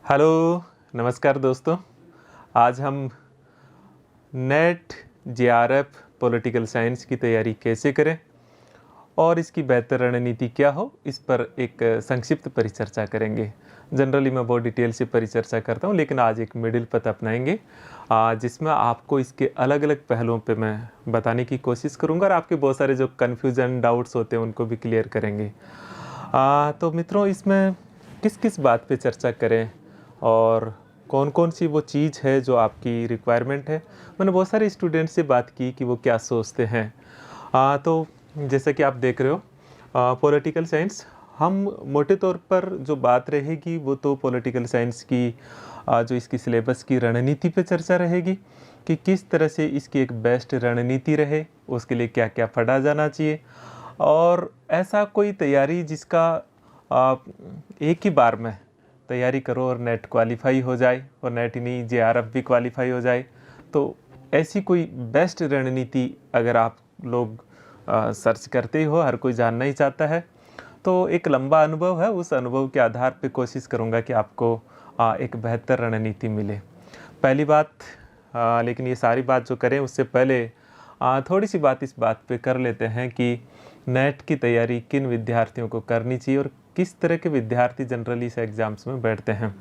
Hello, नमस्कार दोस्तों। आज हम नेट जेआरएफ पॉलिटिकल साइंस की तैयारी कैसे करें और इसकी बेहतर रणनीति क्या हो, इस पर एक संक्षिप्त परिचर्चा करेंगे। जनरली मैं बहुत डिटेल से परिचर्चा करता हूं, लेकिन आज एक मिडिल पथ अपनाएंगे जिसमें आपको इसके अलग अलग पहलुओं पे मैं बताने की कोशिश करूंगा और आपके बहुत सारे जो कन्फ्यूज़न डाउट्स होते हैं उनको भी क्लियर करेंगे। तो मित्रों, इसमें किस किस बात पे चर्चा करें और कौन कौन सी वो चीज़ है जो आपकी रिक्वायरमेंट है। मैंने बहुत सारे स्टूडेंट से बात की कि वो क्या सोचते हैं। तो जैसा कि आप देख रहे हो, पॉलिटिकल साइंस, हम मोटे तौर पर जो बात रहेगी वो तो पॉलिटिकल साइंस की जो इसकी सिलेबस की रणनीति पे चर्चा रहेगी कि किस तरह से इसकी एक बेस्ट रणनीति रहे, उसके लिए क्या क्या पढ़ा जाना चाहिए और ऐसा कोई तैयारी जिसका आप एक ही बार में तैयारी करो और नेट क्वालिफाई हो जाए और नेट ही नहीं जेआरएफ भी क्वालिफाई हो जाए। तो ऐसी कोई बेस्ट रणनीति अगर आप लोग सर्च करते ही हो, हर कोई जानना ही चाहता है, तो एक लंबा अनुभव है, उस अनुभव के आधार पे कोशिश करूँगा कि आपको एक बेहतर रणनीति मिले। पहली बात, लेकिन ये सारी बात जो करें उससे पहले थोड़ी सी बात इस बात पे कर लेते हैं कि नेट की तैयारी किन विद्यार्थियों को करनी चाहिए और किस तरह के विद्यार्थी जनरली इस एग्ज़ाम्स में बैठते हैं।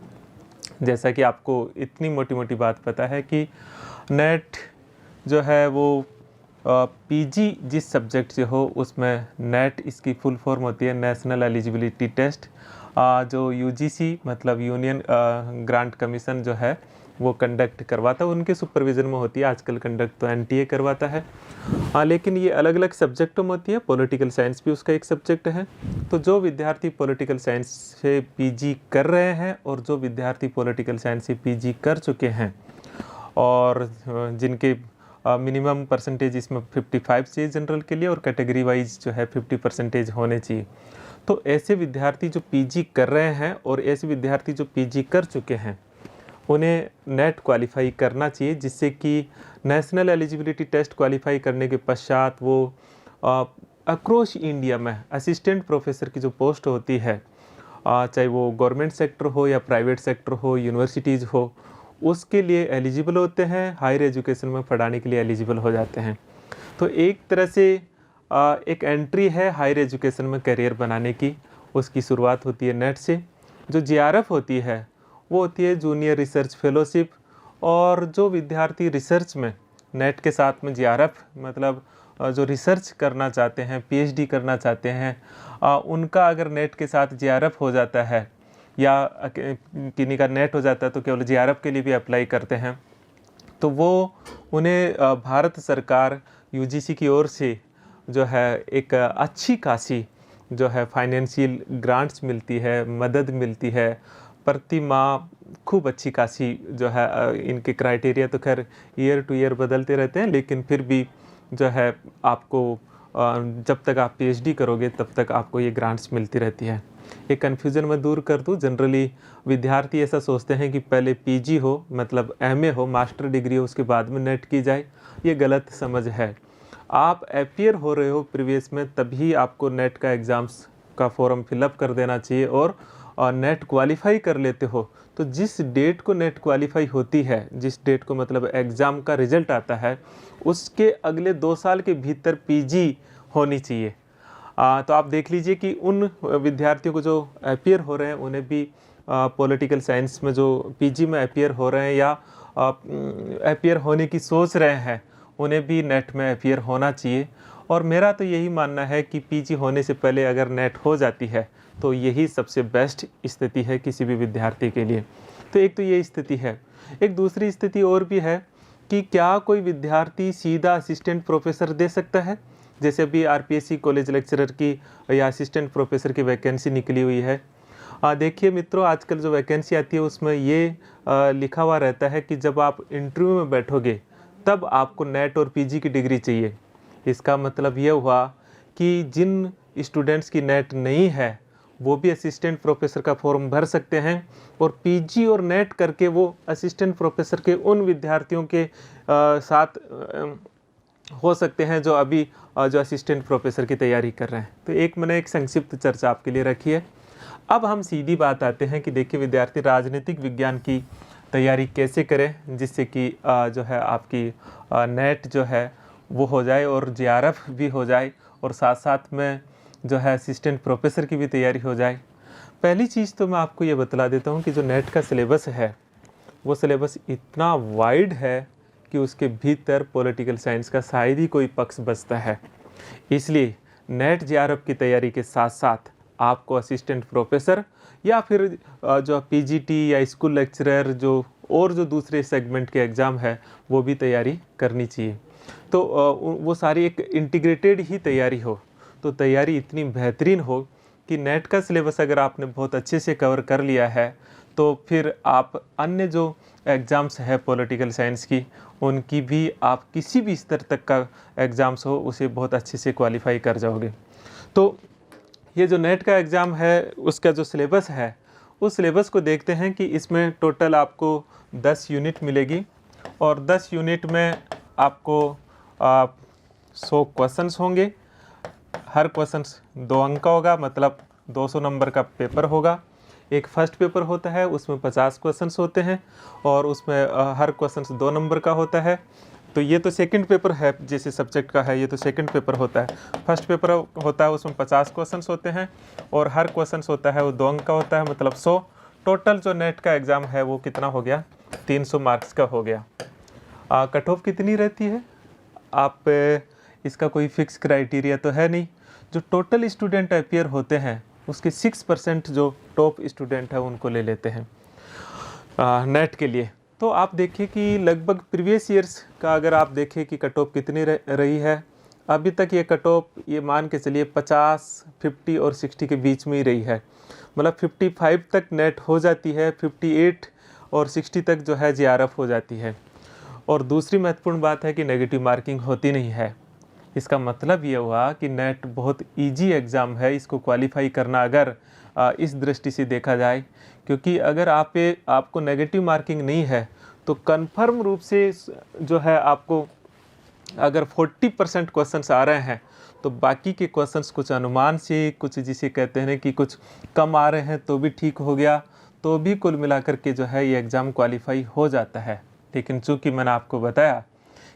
जैसा कि आपको इतनी मोटी मोटी बात पता है कि नेट जो है वो पीजी जिस सब्जेक्ट से हो उसमें नेट इसकी फुल फॉर्म होती है नेशनल एलिजिबिलिटी टेस्ट, जो यूजीसी मतलब यूनियन ग्रांट कमीशन जो है वो कंडक्ट करवाता है, उनके सुपरविज़न में होती है। आजकल कंडक्ट तो एनटीए करवाता है। लेकिन ये अलग अलग सब्जेक्टों में होती है, पॉलिटिकल साइंस भी उसका एक सब्जेक्ट है। तो जो विद्यार्थी पॉलिटिकल साइंस से पीजी कर रहे हैं और जो विद्यार्थी पॉलिटिकल साइंस से पीजी कर चुके हैं और जिनके मिनिमम परसेंटेज इसमें 55 चाहिए जनरल के लिए और कैटेगरी वाइज जो है 50% होने चाहिए, तो ऐसे विद्यार्थी जो पीजी कर रहे हैं और ऐसे विद्यार्थी जो पीजी कर चुके हैं उन्हें नेट क्वालिफाई करना चाहिए, जिससे कि नेशनल एलिजिबिलिटी टेस्ट क्वालिफाई करने के पश्चात वो अक्रॉस इंडिया में असिस्टेंट प्रोफेसर की जो पोस्ट होती है, चाहे वो गवर्नमेंट सेक्टर हो या प्राइवेट सेक्टर हो, यूनिवर्सिटीज़ हो, उसके लिए एलिजिबल होते हैं, हायर एजुकेशन में पढ़ाने के लिए एलिजिबल हो जाते हैं। तो एक तरह से एक एंट्री है हायर एजुकेशन में करियर बनाने की, उसकी शुरुआत होती है नेट से। जो जेआरएफ होती है वो होती है जूनियर रिसर्च फेलोशिप, और जो विद्यार्थी रिसर्च में नेट के साथ में जेआरएफ मतलब जो रिसर्च करना चाहते हैं, पीएचडी करना चाहते हैं, उनका अगर नेट के साथ जेआरएफ हो जाता है या किन्हीं का नेट हो जाता है तो केवल जेआरएफ के लिए भी अप्लाई करते हैं, तो वो उन्हें भारत सरकार यूजीसी की ओर से जो है एक अच्छी खासी जो है फाइनेंशियल ग्रांट्स मिलती है, मदद मिलती है प्रति माह, खूब अच्छी खासी जो है। इनके क्राइटेरिया तो खैर ईयर टू ईयर बदलते रहते हैं, लेकिन फिर भी जो है आपको जब तक आप पीएचडी करोगे तब तक आपको ये ग्रांट्स मिलती रहती है। ये कन्फ्यूज़न मैं दूर कर दूँ, जनरली विद्यार्थी ऐसा सोचते हैं कि पहले पीजी हो मतलब एमए हो, मास्टर डिग्री हो, उसके बाद में नेट की जाए। ये गलत समझ है। आप अपीयर हो रहे हो प्रीवियस में तभी आपको नेट का एग्ज़ाम्स का फॉर्म फिलअप कर देना चाहिए और नेट क्वालिफाई कर लेते हो तो जिस डेट को नेट क्वालिफाई होती है, जिस डेट को मतलब एग्ज़ाम का रिजल्ट आता है, उसके अगले 2 साल के भीतर पीजी होनी चाहिए। तो आप देख लीजिए कि उन विद्यार्थियों को जो अपीयर हो रहे हैं उन्हें भी पॉलिटिकल साइंस में जो पीजी में अपीयर हो रहे हैं या अपीयर होने की सोच रहे हैं, उन्हें भी नेट में अपीयर होना चाहिए। और मेरा तो यही मानना है कि पीजी होने से पहले अगर नेट हो जाती है तो यही सबसे बेस्ट स्थिति है किसी भी विद्यार्थी के लिए। तो एक तो ये स्थिति है। एक दूसरी स्थिति और भी है कि क्या कोई विद्यार्थी सीधा असिस्टेंट प्रोफेसर दे सकता है। जैसे अभी आरपीएससी कॉलेज लेक्चरर की या असिस्टेंट प्रोफेसर की वैकेंसी निकली हुई है। देखिए मित्रों, आजकल जो वैकेंसी आती है उसमें ये लिखा हुआ रहता है कि जब आप इंटरव्यू में बैठोगे तब आपको नेट और पीजी की डिग्री चाहिए। इसका मतलब ये हुआ कि जिन स्टूडेंट्स की नेट नहीं है वो भी असिस्टेंट प्रोफेसर का फॉर्म भर सकते हैं और पीजी और नेट करके वो असिस्टेंट प्रोफेसर के उन विद्यार्थियों के साथ हो सकते हैं जो अभी जो असिस्टेंट प्रोफेसर की तैयारी कर रहे हैं। तो एक मैंने एक संक्षिप्त चर्चा आपके लिए रखी है। अब हम सीधी बात आते हैं कि देखिए विद्यार्थी राजनीतिक विज्ञान की तैयारी कैसे करें जिससे कि जो है आपकी नेट जो है वो हो जाए और जेआरएफ भी हो जाए और साथ साथ में जो है असिस्टेंट प्रोफेसर की भी तैयारी हो जाए। पहली चीज़ तो मैं आपको ये बतला देता हूँ कि जो नेट का सिलेबस है वो सिलेबस इतना वाइड है कि उसके भीतर पॉलिटिकल साइंस का शायद ही कोई पक्ष बचता है। इसलिए नेट जेआरएफ की तैयारी के साथ साथ आपको असिस्टेंट प्रोफेसर या फिर जो पीजीटी या स्कूल लेक्चरर जो दूसरे सेगमेंट के एग्ज़ाम है वो भी तैयारी करनी चाहिए। तो वो सारी एक इंटीग्रेटेड ही तैयारी हो, तो तैयारी इतनी बेहतरीन हो कि नेट का सिलेबस अगर आपने बहुत अच्छे से कवर कर लिया है तो फिर आप अन्य जो एग्ज़ाम्स है पॉलिटिकल साइंस की उनकी भी आप किसी भी स्तर तक का एग्ज़ाम्स हो उसे बहुत अच्छे से क्वालिफाई कर जाओगे। तो ये जो नेट का एग्ज़ाम है उसका जो सिलेबस है उस सिलेबस को देखते हैं कि इसमें टोटल आपको 10 यूनिट मिलेगी और 10 यूनिट में आपको 100 क्वेश्चंस होंगे। हर क्वेश्चंस 2 अंक का होगा, मतलब 200 नंबर का पेपर होगा। एक फर्स्ट पेपर होता है उसमें 50 क्वेश्चंस होते हैं और उसमें हर क्वेश्चंस 2 नंबर का होता है। तो ये तो सेकंड पेपर है, जैसे सब्जेक्ट का है ये तो सेकंड पेपर होता है। फर्स्ट पेपर होता है उसमें 50 क्वेश्चंस होते हैं और हर क्वेश्चंस होता है वो 2 अंक का होता है, मतलब 100। टोटल जो नेट का एग्ज़ाम है वो कितना हो गया, 300 मार्क्स का हो गया। कट ऑफ कितनी रहती है, आप इसका कोई फिक्स क्राइटेरिया तो है नहीं। जो टोटल स्टूडेंट अपियर होते हैं उसके 6% जो टॉप स्टूडेंट है उनको ले लेते हैं नेट के लिए। तो आप देखिए कि लगभग प्रीवियस ईयर्स का अगर आप देखें कि कट ऑफ कितनी रही है, अभी तक ये कट ऑफ ये मान के चलिए 50, 50 और 60 के बीच में ही रही है। मतलब 55 तक नेट हो जाती है, 58 और 60 तक जो है जेआरएफ हो जाती है। और दूसरी महत्वपूर्ण बात है कि नेगेटिव मार्किंग होती नहीं है। इसका मतलब ये हुआ कि नेट बहुत इजी एग्ज़ाम है, इसको क्वालिफाई करना अगर इस दृष्टि से देखा जाए, क्योंकि अगर आपको नेगेटिव मार्किंग नहीं है तो कन्फर्म रूप से जो है आपको अगर 40% क्वेश्चंस आ रहे हैं तो बाकी के क्वेश्चंस कुछ अनुमान से, कुछ जिसे कहते हैं कि कुछ कम आ रहे हैं तो भी ठीक हो गया, तो भी कुल मिलाकर के जो है ये एग्ज़ाम क्वालिफाई हो जाता है। लेकिन चूँकि मैंने आपको बताया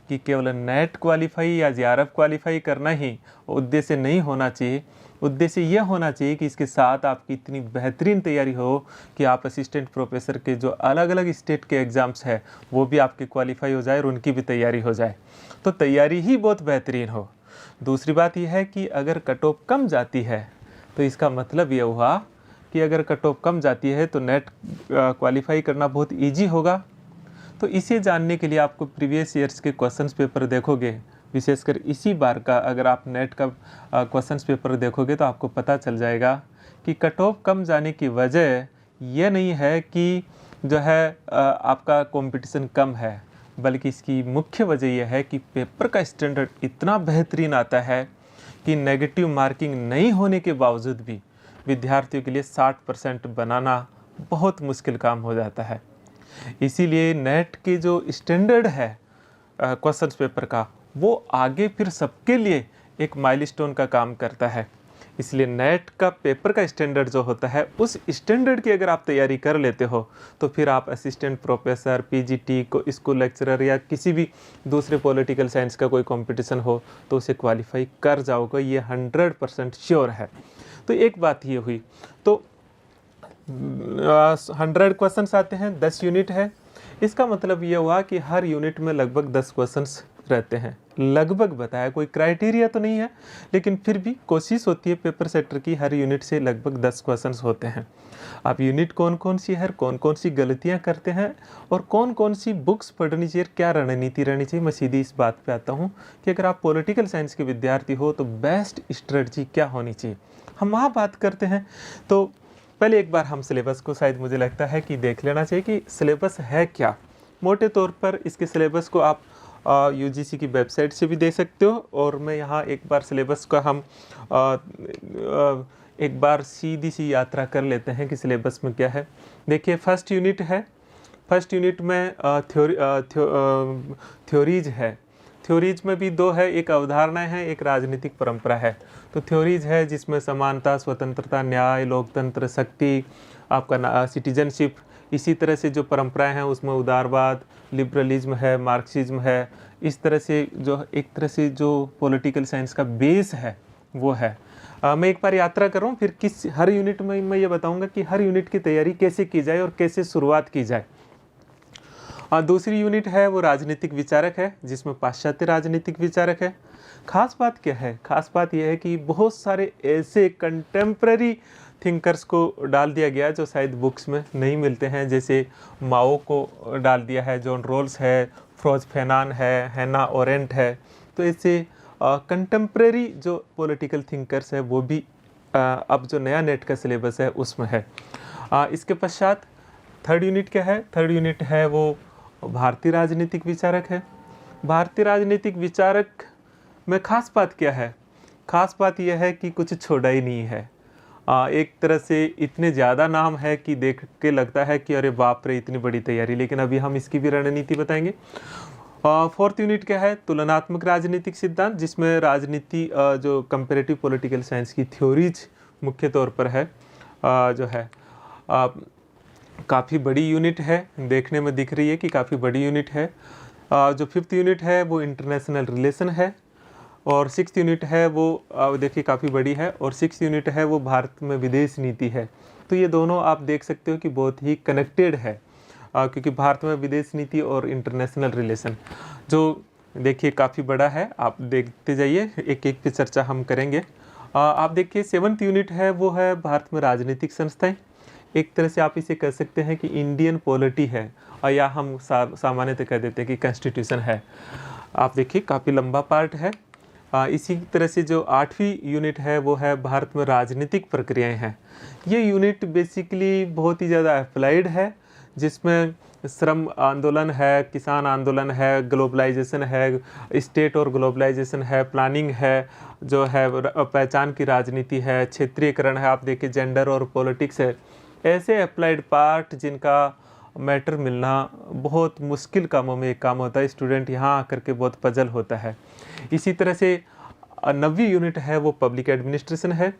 कि केवल नेट क्वालिफाई या जेआरएफ क्वालिफाई करना ही उद्देश्य नहीं होना चाहिए। उद्देश्य यह होना चाहिए कि इसके साथ आपकी इतनी बेहतरीन तैयारी हो कि आप असिस्टेंट प्रोफेसर के जो अलग अलग स्टेट के एग्ज़ाम्स है वो भी आपके क्वालिफाई हो जाए और उनकी भी तैयारी हो जाए, तो तैयारी ही बहुत बेहतरीन हो। दूसरी बात यह है कि अगर कट ऑफ कम जाती है तो इसका मतलब यह हुआ कि अगर कट ऑफ कम जाती है तो नेट क्वालिफाई करना बहुत ईजी होगा। तो इसे जानने के लिए आपको प्रीवियस ईयर्स के क्वेश्चंस पेपर देखोगे, विशेषकर इसी बार का अगर आप नेट का क्वेश्चंस पेपर देखोगे तो आपको पता चल जाएगा कि कट ऑफ कम जाने की वजह यह नहीं है कि जो है आपका कंपटीशन कम है, बल्कि इसकी मुख्य वजह यह है कि पेपर का स्टैंडर्ड इतना बेहतरीन आता है कि नेगेटिव मार्किंग नहीं होने के बावजूद भी विद्यार्थियों के लिए 60% बनाना बहुत मुश्किल काम हो जाता है। इसीलिए नेट के जो स्टैंडर्ड है क्वेश्चन पेपर का वो आगे फिर सबके लिए एक माइलस्टोन का काम करता है। इसलिए नेट का पेपर का स्टैंडर्ड जो होता है उस स्टैंडर्ड की अगर आप तैयारी कर लेते हो तो फिर आप असिस्टेंट प्रोफेसर, पीजीटी को स्कूल लेक्चरर या किसी भी दूसरे पॉलिटिकल साइंस का कोई कंपटीशन हो तो उसे क्वालिफाई कर जाओगे, ये 100% श्योर है। तो एक बात ये हुई। तो 100 क्वेश्चंस आते हैं, 10 यूनिट है। इसका मतलब ये हुआ कि हर यूनिट में लगभग 10 क्वेश्चंस रहते हैं। लगभग बताया, कोई क्राइटेरिया तो नहीं है, लेकिन फिर भी कोशिश होती है पेपर सेटर की हर यूनिट से लगभग 10 क्वेश्चंस होते हैं। अब यूनिट कौन कौन सी है, कौन कौन सी गलतियां करते हैं और कौन कौन सी बुक्स पढ़नी चाहिए, क्या रणनीति रहनी चाहिए, मैं सीधी इस बात पे आता हूँ कि अगर आप पॉलिटिकल साइंस के विद्यार्थी हो तो बेस्ट स्ट्रेटजी क्या होनी चाहिए, हम वहाँ बात करते हैं। तो पहले एक बार हम सिलेबस को शायद मुझे लगता है कि देख लेना चाहिए कि सिलेबस है क्या। मोटे तौर पर इसके सिलेबस को आप यूजीसी की वेबसाइट से भी दे सकते हो और मैं यहाँ एक बार सिलेबस का हम एक बार सीधी सी यात्रा कर लेते हैं कि सिलेबस में क्या है। देखिए फर्स्ट यूनिट है, फर्स्ट यूनिट में थ्योरीज है। थ्योरीज में भी दो है, एक अवधारणा है, एक राजनीतिक परंपरा है। तो थ्योरीज है जिसमें समानता, स्वतंत्रता, न्याय, लोकतंत्र, शक्ति, आपका सिटीजनशिप, इसी तरह से जो परंपराएं हैं उसमें उदारवाद, लिबरलिज्म है, मार्क्सिज्म है, इस तरह से जो एक तरह से जो पॉलिटिकल साइंस का बेस है वो है। मैं एक बार यात्रा कर रहा हूँ, फिर हर यूनिट में मैं ये बताऊंगा कि हर यूनिट की तैयारी कैसे की जाए और कैसे शुरुआत की जाए। दूसरी यूनिट है वो राजनीतिक विचारक है, जिसमें पाश्चात्य राजनीतिक विचारक है। खास बात क्या है? खास बात यह है कि बहुत सारे ऐसे कंटेम्प्रेरी थिंकर्स को डाल दिया गया जो शायद बुक्स में नहीं मिलते हैं, जैसे माओ को डाल दिया है, जॉन रोल्स है, फ्रोज फैनान है, हैना ओरेंट है। तो ऐसे कंटेम्प्रेरी जो पॉलिटिकल थिंकर्स है वो भी अब जो नया नेट का सिलेबस है उसमें है। इसके पश्चात थर्ड यूनिट क्या है? थर्ड यूनिट है वो भारतीय राजनीतिक विचारक है। भारतीय राजनीतिक विचारक में खास बात क्या है? खास बात यह है कि कुछ छोड़ा ही नहीं है। एक तरह से इतने ज़्यादा नाम है कि देख के लगता है कि अरे बाप रे इतनी बड़ी तैयारी, लेकिन अभी हम इसकी भी रणनीति बताएंगे। फोर्थ यूनिट क्या है? तुलनात्मक राजनीतिक सिद्धांत, जिसमें राजनीति जो कंपेरेटिव पॉलिटिकल साइंस की थ्योरीज मुख्य तौर पर है जो है काफ़ी बड़ी यूनिट है, देखने में दिख रही है कि काफ़ी बड़ी यूनिट है। जो फिफ्थ यूनिट है वो इंटरनेशनल रिलेशन है, और सिक्स्थ यूनिट है वो देखिए काफ़ी बड़ी है, और सिक्स्थ यूनिट है वो भारत में विदेश नीति है। तो ये दोनों आप देख सकते हो कि बहुत ही कनेक्टेड है, क्योंकि भारत में विदेश नीति और इंटरनेशनल रिलेशन जो देखिए काफ़ी बड़ा है। आप देखते जाइए, एक एक पे चर्चा हम करेंगे। आप देखिए सेवन्थ यूनिट है वो है भारत में राजनीतिक संस्थाएं। एक तरह से आप इसे कह सकते हैं कि इंडियन पॉलिटी है, या हम सामान्यतः कह देते हैं कि कॉन्स्टिट्यूशन है। आप देखिए काफ़ी लंबा पार्ट है। इसी तरह से जो आठवीं यूनिट है वो है भारत में राजनीतिक प्रक्रियाएं हैं। ये यूनिट बेसिकली बहुत ही ज़्यादा अप्लाइड है, जिसमें श्रम आंदोलन है, किसान आंदोलन है, ग्लोबलाइजेशन है, स्टेट और ग्लोबलाइजेशन है, प्लानिंग है, जो है पहचान की राजनीति है, क्षेत्रीयकरण है, आप देखिए जेंडर और पॉलिटिक्स है। ऐसे अप्लाइड पार्ट जिनका मैटर मिलना बहुत मुश्किल कामों में एक काम होता है। स्टूडेंट यहाँ आकर के बहुत पजल होता है। इसी तरह से 9वीं यूनिट है वो पब्लिक एडमिनिस्ट्रेशन है।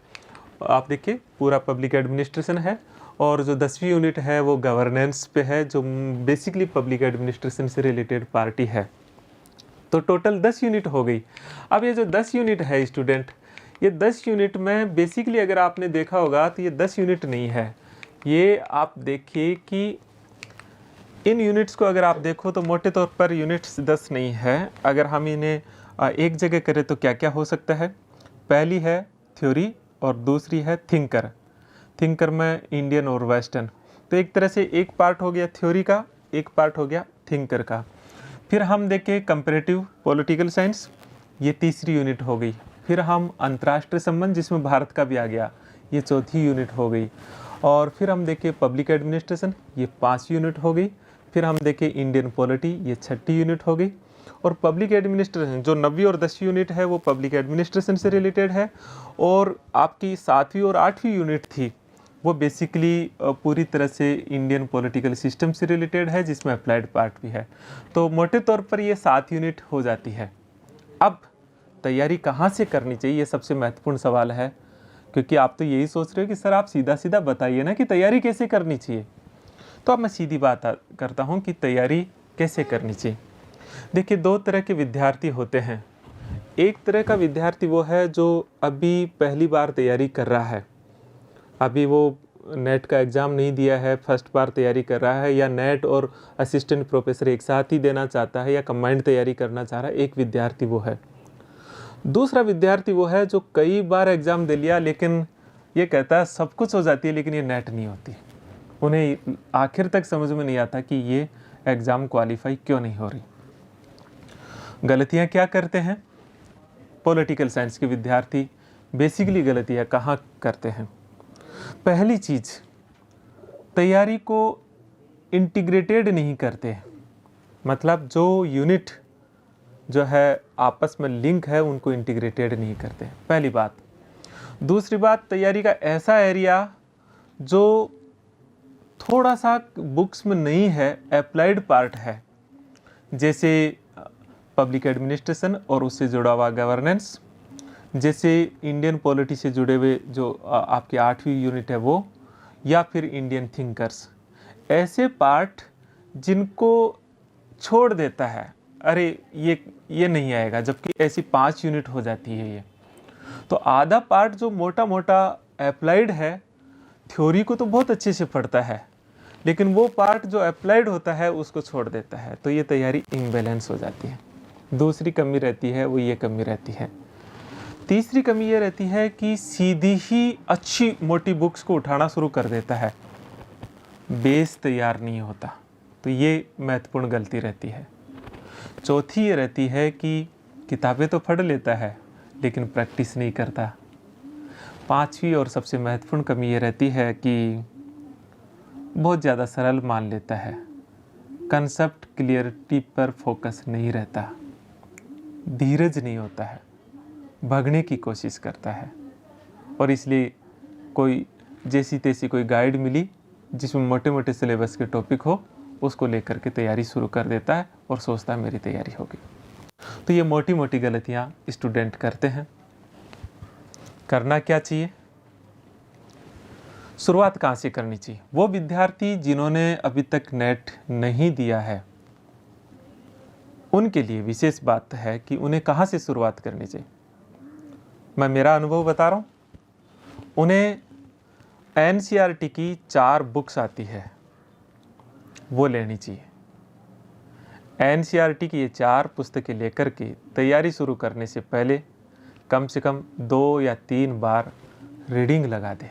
आप देखिए पूरा पब्लिक एडमिनिस्ट्रेशन है। और जो 10वीं यूनिट है वो गवर्नेंस पे है, जो बेसिकली पब्लिक एडमिनिस्ट्रेशन से रिलेटेड पार्टी है। तो टोटल 10 यूनिट हो गई। अब ये जो 10 यूनिट है स्टूडेंट, ये 10 यूनिट में बेसिकली अगर आपने देखा होगा तो ये 10 यूनिट नहीं है। ये आप देखिए कि इन यूनिट्स को अगर आप देखो तो मोटे तौर पर यूनिट्स 10 नहीं है। अगर हम इन्हें एक जगह करें तो क्या क्या हो सकता है? पहली है थ्योरी और दूसरी है थिंकर। थिंकर में इंडियन और वेस्टर्न। तो एक तरह से एक पार्ट हो गया थ्योरी का, एक पार्ट हो गया थिंकर का। फिर हम देखें कंपैरेटिव पॉलिटिकल साइंस, ये तीसरी यूनिट हो गई। फिर हम अंतर्राष्ट्रीय संबंध, जिसमें भारत का भी आ गया, ये चौथी यूनिट हो गई। और फिर हम देखें पब्लिक एडमिनिस्ट्रेशन, ये 5 यूनिट हो गई। फिर हम देखें इंडियन पॉलिटी, ये 6ठी यूनिट हो गई। और पब्लिक एडमिनिस्ट्रेशन जो 9वीं और 10वीं यूनिट है वो पब्लिक एडमिनिस्ट्रेशन से रिलेटेड है। और आपकी 7वीं और 8वीं यूनिट थी वो बेसिकली पूरी तरह से इंडियन पॉलिटिकल सिस्टम से रिलेटेड है, जिसमें अप्लाइड पार्ट भी है। तो मोटे तौर पर ये 7 यूनिट हो जाती है। अब तैयारी कहाँ से करनी चाहिए, ये सबसे महत्वपूर्ण सवाल है, क्योंकि आप तो यही सोच रहे हो कि सर आप सीधा सीधा बताइए ना कि तैयारी कैसे करनी चाहिए। तो अब मैं सीधी बात करता हूँ कि तैयारी कैसे करनी चाहिए। देखिए 2 तरह के विद्यार्थी होते हैं। एक तरह का विद्यार्थी वो है जो अभी पहली बार तैयारी कर रहा है, अभी वो नेट का एग्ज़ाम नहीं दिया है, फर्स्ट बार तैयारी कर रहा है, या नेट और असिस्टेंट प्रोफेसर एक साथ ही देना चाहता है, या कंबाइंड तैयारी करना चाह रहा है। एक विद्यार्थी वो है। दूसरा विद्यार्थी वो है जो कई बार एग्ज़ाम दे लिया, लेकिन ये कहता है सब कुछ हो जाती है लेकिन ये नेट नहीं होती। उन्हें आखिर तक समझ में नहीं आता कि ये एग्ज़ाम क्वालिफाई क्यों नहीं हो रही। गलतियाँ क्या करते हैं पॉलिटिकल साइंस के विद्यार्थी? बेसिकली गलतियाँ कहाँ करते हैं? पहली चीज़, तैयारी को इंटीग्रेटेड नहीं करते। मतलब जो यूनिट जो है आपस में लिंक है उनको इंटीग्रेटेड नहीं करते, पहली बात। दूसरी बात, तैयारी का ऐसा एरिया जो थोड़ा सा बुक्स में नहीं है, अप्लाइड पार्ट है, जैसे पब्लिक एडमिनिस्ट्रेशन और उससे जुड़ा हुआ गवर्नेंस, जैसे इंडियन पॉलिटी से जुड़े हुए जो आपकी 8वीं यूनिट है वो, या फिर इंडियन थिंकर्स, ऐसे पार्ट जिनको छोड़ देता है, अरे ये नहीं आएगा, जबकि ऐसी 5 यूनिट हो जाती है ये। तो आधा पार्ट जो मोटा मोटा अप्लाइड है, थ्योरी को तो बहुत अच्छे से पढ़ता है, लेकिन वो पार्ट जो अप्लाइड होता है उसको छोड़ देता है, तो ये तैयारी इम्बैलेंस हो जाती है। दूसरी कमी रहती है वो ये कमी रहती है। तीसरी कमी ये रहती है कि सीधी ही अच्छी मोटी बुक्स को उठाना शुरू कर देता है, बेस तैयार नहीं होता, तो ये महत्वपूर्ण गलती रहती है। चौथी ये रहती है कि किताबें तो पढ़ लेता है लेकिन प्रैक्टिस नहीं करता। पांचवी और सबसे महत्वपूर्ण कमी ये रहती है कि बहुत ज़्यादा सरल मान लेता है, कंसेप्ट क्लियरिटी पर फोकस नहीं रहता, धीरज नहीं होता है, भागने की कोशिश करता है, और इसलिए कोई जैसी तैसी कोई गाइड मिली जिसमें मोटे मोटे सिलेबस के टॉपिक हो, उसको लेकर के तैयारी शुरू कर देता है और सोचता है मेरी तैयारी होगी। तो ये मोटी मोटी गलतियाँ स्टूडेंट करते हैं। करना क्या चाहिए? शुरुआत कहाँ से करनी चाहिए? वो विद्यार्थी जिन्होंने अभी तक नेट नहीं दिया है, उनके लिए विशेष बात है कि उन्हें कहाँ से शुरुआत करनी चाहिए। मैं मेरा अनुभव बता रहा हूँ। उन्हें NCERT की 4 बुक्स आती है, वो लेनी चाहिए। NCERT की ये 4 पुस्तकें लेकर के तैयारी शुरू करने से पहले कम से कम 2 या 3 बार रीडिंग लगा दें।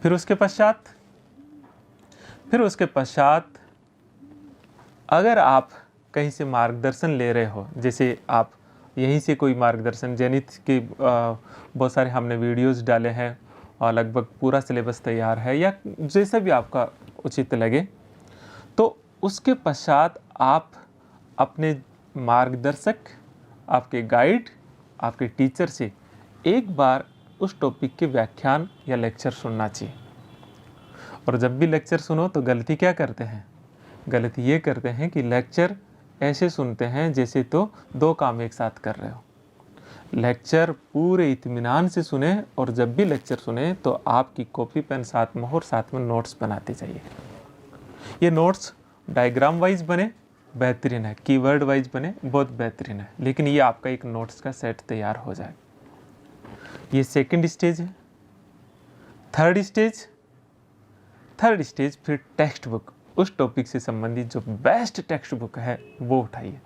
फिर उसके पश्चात अगर आप कहीं से मार्गदर्शन ले रहे हो, जैसे आप यहीं से कोई मार्गदर्शन, जेनिथ के बहुत सारे हमने वीडियोस डाले हैं और लगभग पूरा सिलेबस तैयार है, या जैसा भी आपका उचित लगे, तो उसके पश्चात आप अपने मार्गदर्शक, आपके गाइड, आपके टीचर से एक बार उस टॉपिक के व्याख्यान या लेक्चर सुनना चाहिए। और जब भी लेक्चर सुनो तो गलती क्या करते हैं? गलती ये करते हैं कि लेक्चर ऐसे सुनते हैं जैसे तो 2 काम एक साथ कर रहे हो। लेक्चर पूरे इत्मीनान से सुने, और जब भी लेक्चर सुने तो आपकी कॉपी पेन साथ में हो और साथ में नोट्स बनाते जाइए। ये नोट्स डायग्राम वाइज बने बेहतरीन है, कीवर्ड वाइज बने बहुत बेहतरीन है, लेकिन ये आपका एक नोट्स का सेट तैयार हो जाए। ये सेकंड स्टेज है। थर्ड स्टेज फिर टेक्स्ट बुक, उस टॉपिक से संबंधित जो बेस्ट टेक्स्ट बुक है वो उठाइए।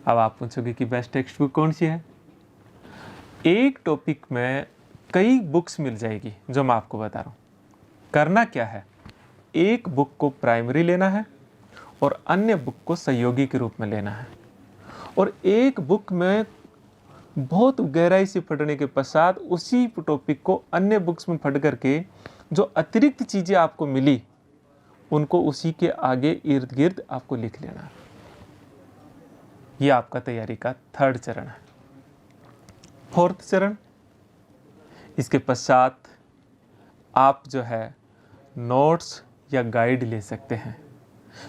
अब आप पूछोगे कि बेस्ट टेक्स्ट बुक कौन सी है? एक टॉपिक में कई बुक्स मिल जाएगी जो मैं आपको बता रहा हूँ। करना क्या है? एक बुक को प्राइमरी लेना है और अन्य बुक को सहयोगी के रूप में लेना है, और एक बुक में बहुत गहराई से पढ़ने के पश्चात उसी टॉपिक को अन्य बुक्स में पढ़ करके जो अतिरिक्त चीज़ें आपको मिली उनको उसी के आगे इर्द गिर्द आपको लिख लेना है। ये आपका तैयारी का थर्ड चरण है। फोर्थ चरण, इसके पश्चात आप जो है नोट्स या गाइड ले सकते हैं।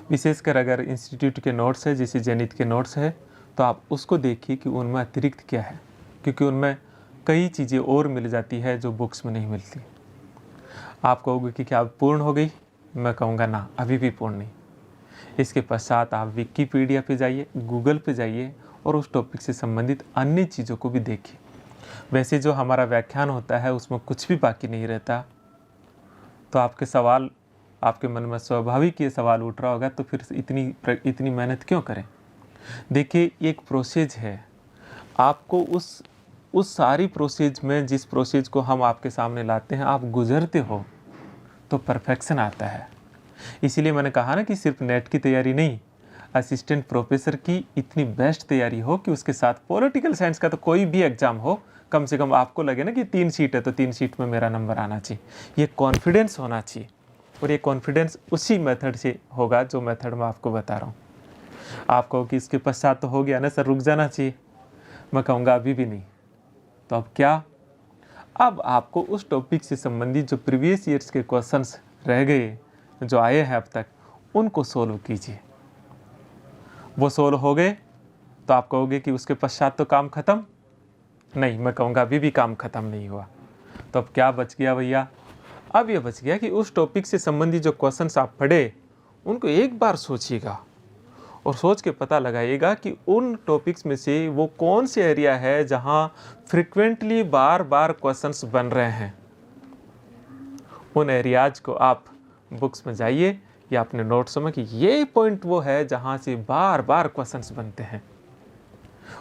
विशेषकर अगर इंस्टीट्यूट के नोट्स है, जैसे जेनिथ के नोट्स है, तो आप उसको देखिए कि उनमें अतिरिक्त क्या है, क्योंकि उनमें कई चीज़ें और मिल जाती है जो बुक्स में नहीं मिलती। आप कहोगे कि क्या अब पूर्ण हो गई? मैं कहूँगा ना, अभी भी पूर्ण नहीं। इसके पश्चात आप विकिपीडिया पे जाइए, गूगल पे जाइए और उस टॉपिक से संबंधित अन्य चीज़ों को भी देखिए। वैसे जो हमारा व्याख्यान होता है उसमें कुछ भी बाकी नहीं रहता, तो आपके मन में स्वाभाविक ये सवाल उठ रहा होगा, तो फिर इतनी मेहनत क्यों करें? देखिए, एक प्रोसेस है, आपको उस सारी प्रोसेस में, जिस प्रोसेस को हम आपके सामने लाते हैं, आप गुजरते हो तो परफेक्शन आता है। इसीलिए मैंने कहा ना कि सिर्फ नेट की तैयारी नहीं, असिस्टेंट प्रोफेसर की इतनी बेस्ट तैयारी हो कि उसके साथ पॉलिटिकल साइंस का तो कोई भी एग्जाम हो, कम से कम आपको लगे ना कि 3 सीट है तो 3 सीट में मेरा नंबर आना चाहिए। ये कॉन्फिडेंस होना चाहिए, और ये कॉन्फिडेंस उसी मेथड से होगा जो मेथड मैं आपको बता रहा हूँ। आप कहो कि इसके पश्चात तो हो गया ना सर, रुक जाना चाहिए। मैं कहूँगा अभी भी नहीं। तो अब क्या? अब आपको उस टॉपिक से संबंधित जो प्रीवियस ईयर्स के क्वेश्चंस रह गए, जो आए हैं अब तक, उनको सोल्व कीजिए। वो सोल्व हो गए तो आप कहोगे कि उसके पश्चात तो काम खत्म? नहीं, मैं कहूँगा अभी भी काम खत्म नहीं हुआ। तो अब क्या बच गया भैया? अब ये बच गया कि उस टॉपिक से संबंधित जो क्वेश्चंस आप पढ़े उनको एक बार सोचिएगा और सोच के पता लगाइएगा कि उन टॉपिक्स में से वो कौन से एरिया है जहाँ फ्रिक्वेंटली बार बार क्वेश्चंस बन रहे हैं। उन एरियाज को आप बुक्स में जाइए या अपने नोट्स में कि ये पॉइंट वो है जहाँ से बार बार क्वेश्चंस बनते हैं।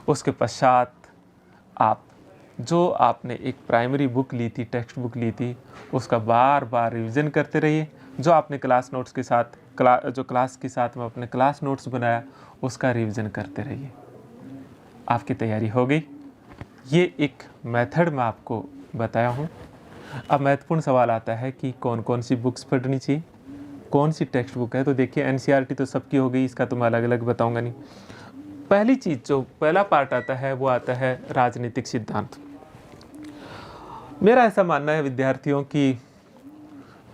उसके पश्चात आप जो आपने एक प्राइमरी बुक ली थी, टेक्स्ट बुक ली थी, उसका बार बार रिवीजन करते रहिए। जो आपने क्लास नोट्स के साथ जो क्लास के साथ में अपने क्लास नोट्स बनाया उसका रिवीजन करते रहिए। आपकी तैयारी हो गई। ये एक मेथड मैं आपको बताया हूँ। अब महत्वपूर्ण सवाल आता है कि कौन कौन सी बुक्स पढ़नी चाहिए, कौन सी टेक्स्ट बुक है। तो देखिए एनसीईआरटी तो सबकी हो गई, इसका तो मैं अलग अलग बताऊँगा नहीं। पहली चीज़ जो पहला पार्ट आता है वो आता है राजनीतिक सिद्धांत। मेरा ऐसा मानना है विद्यार्थियों की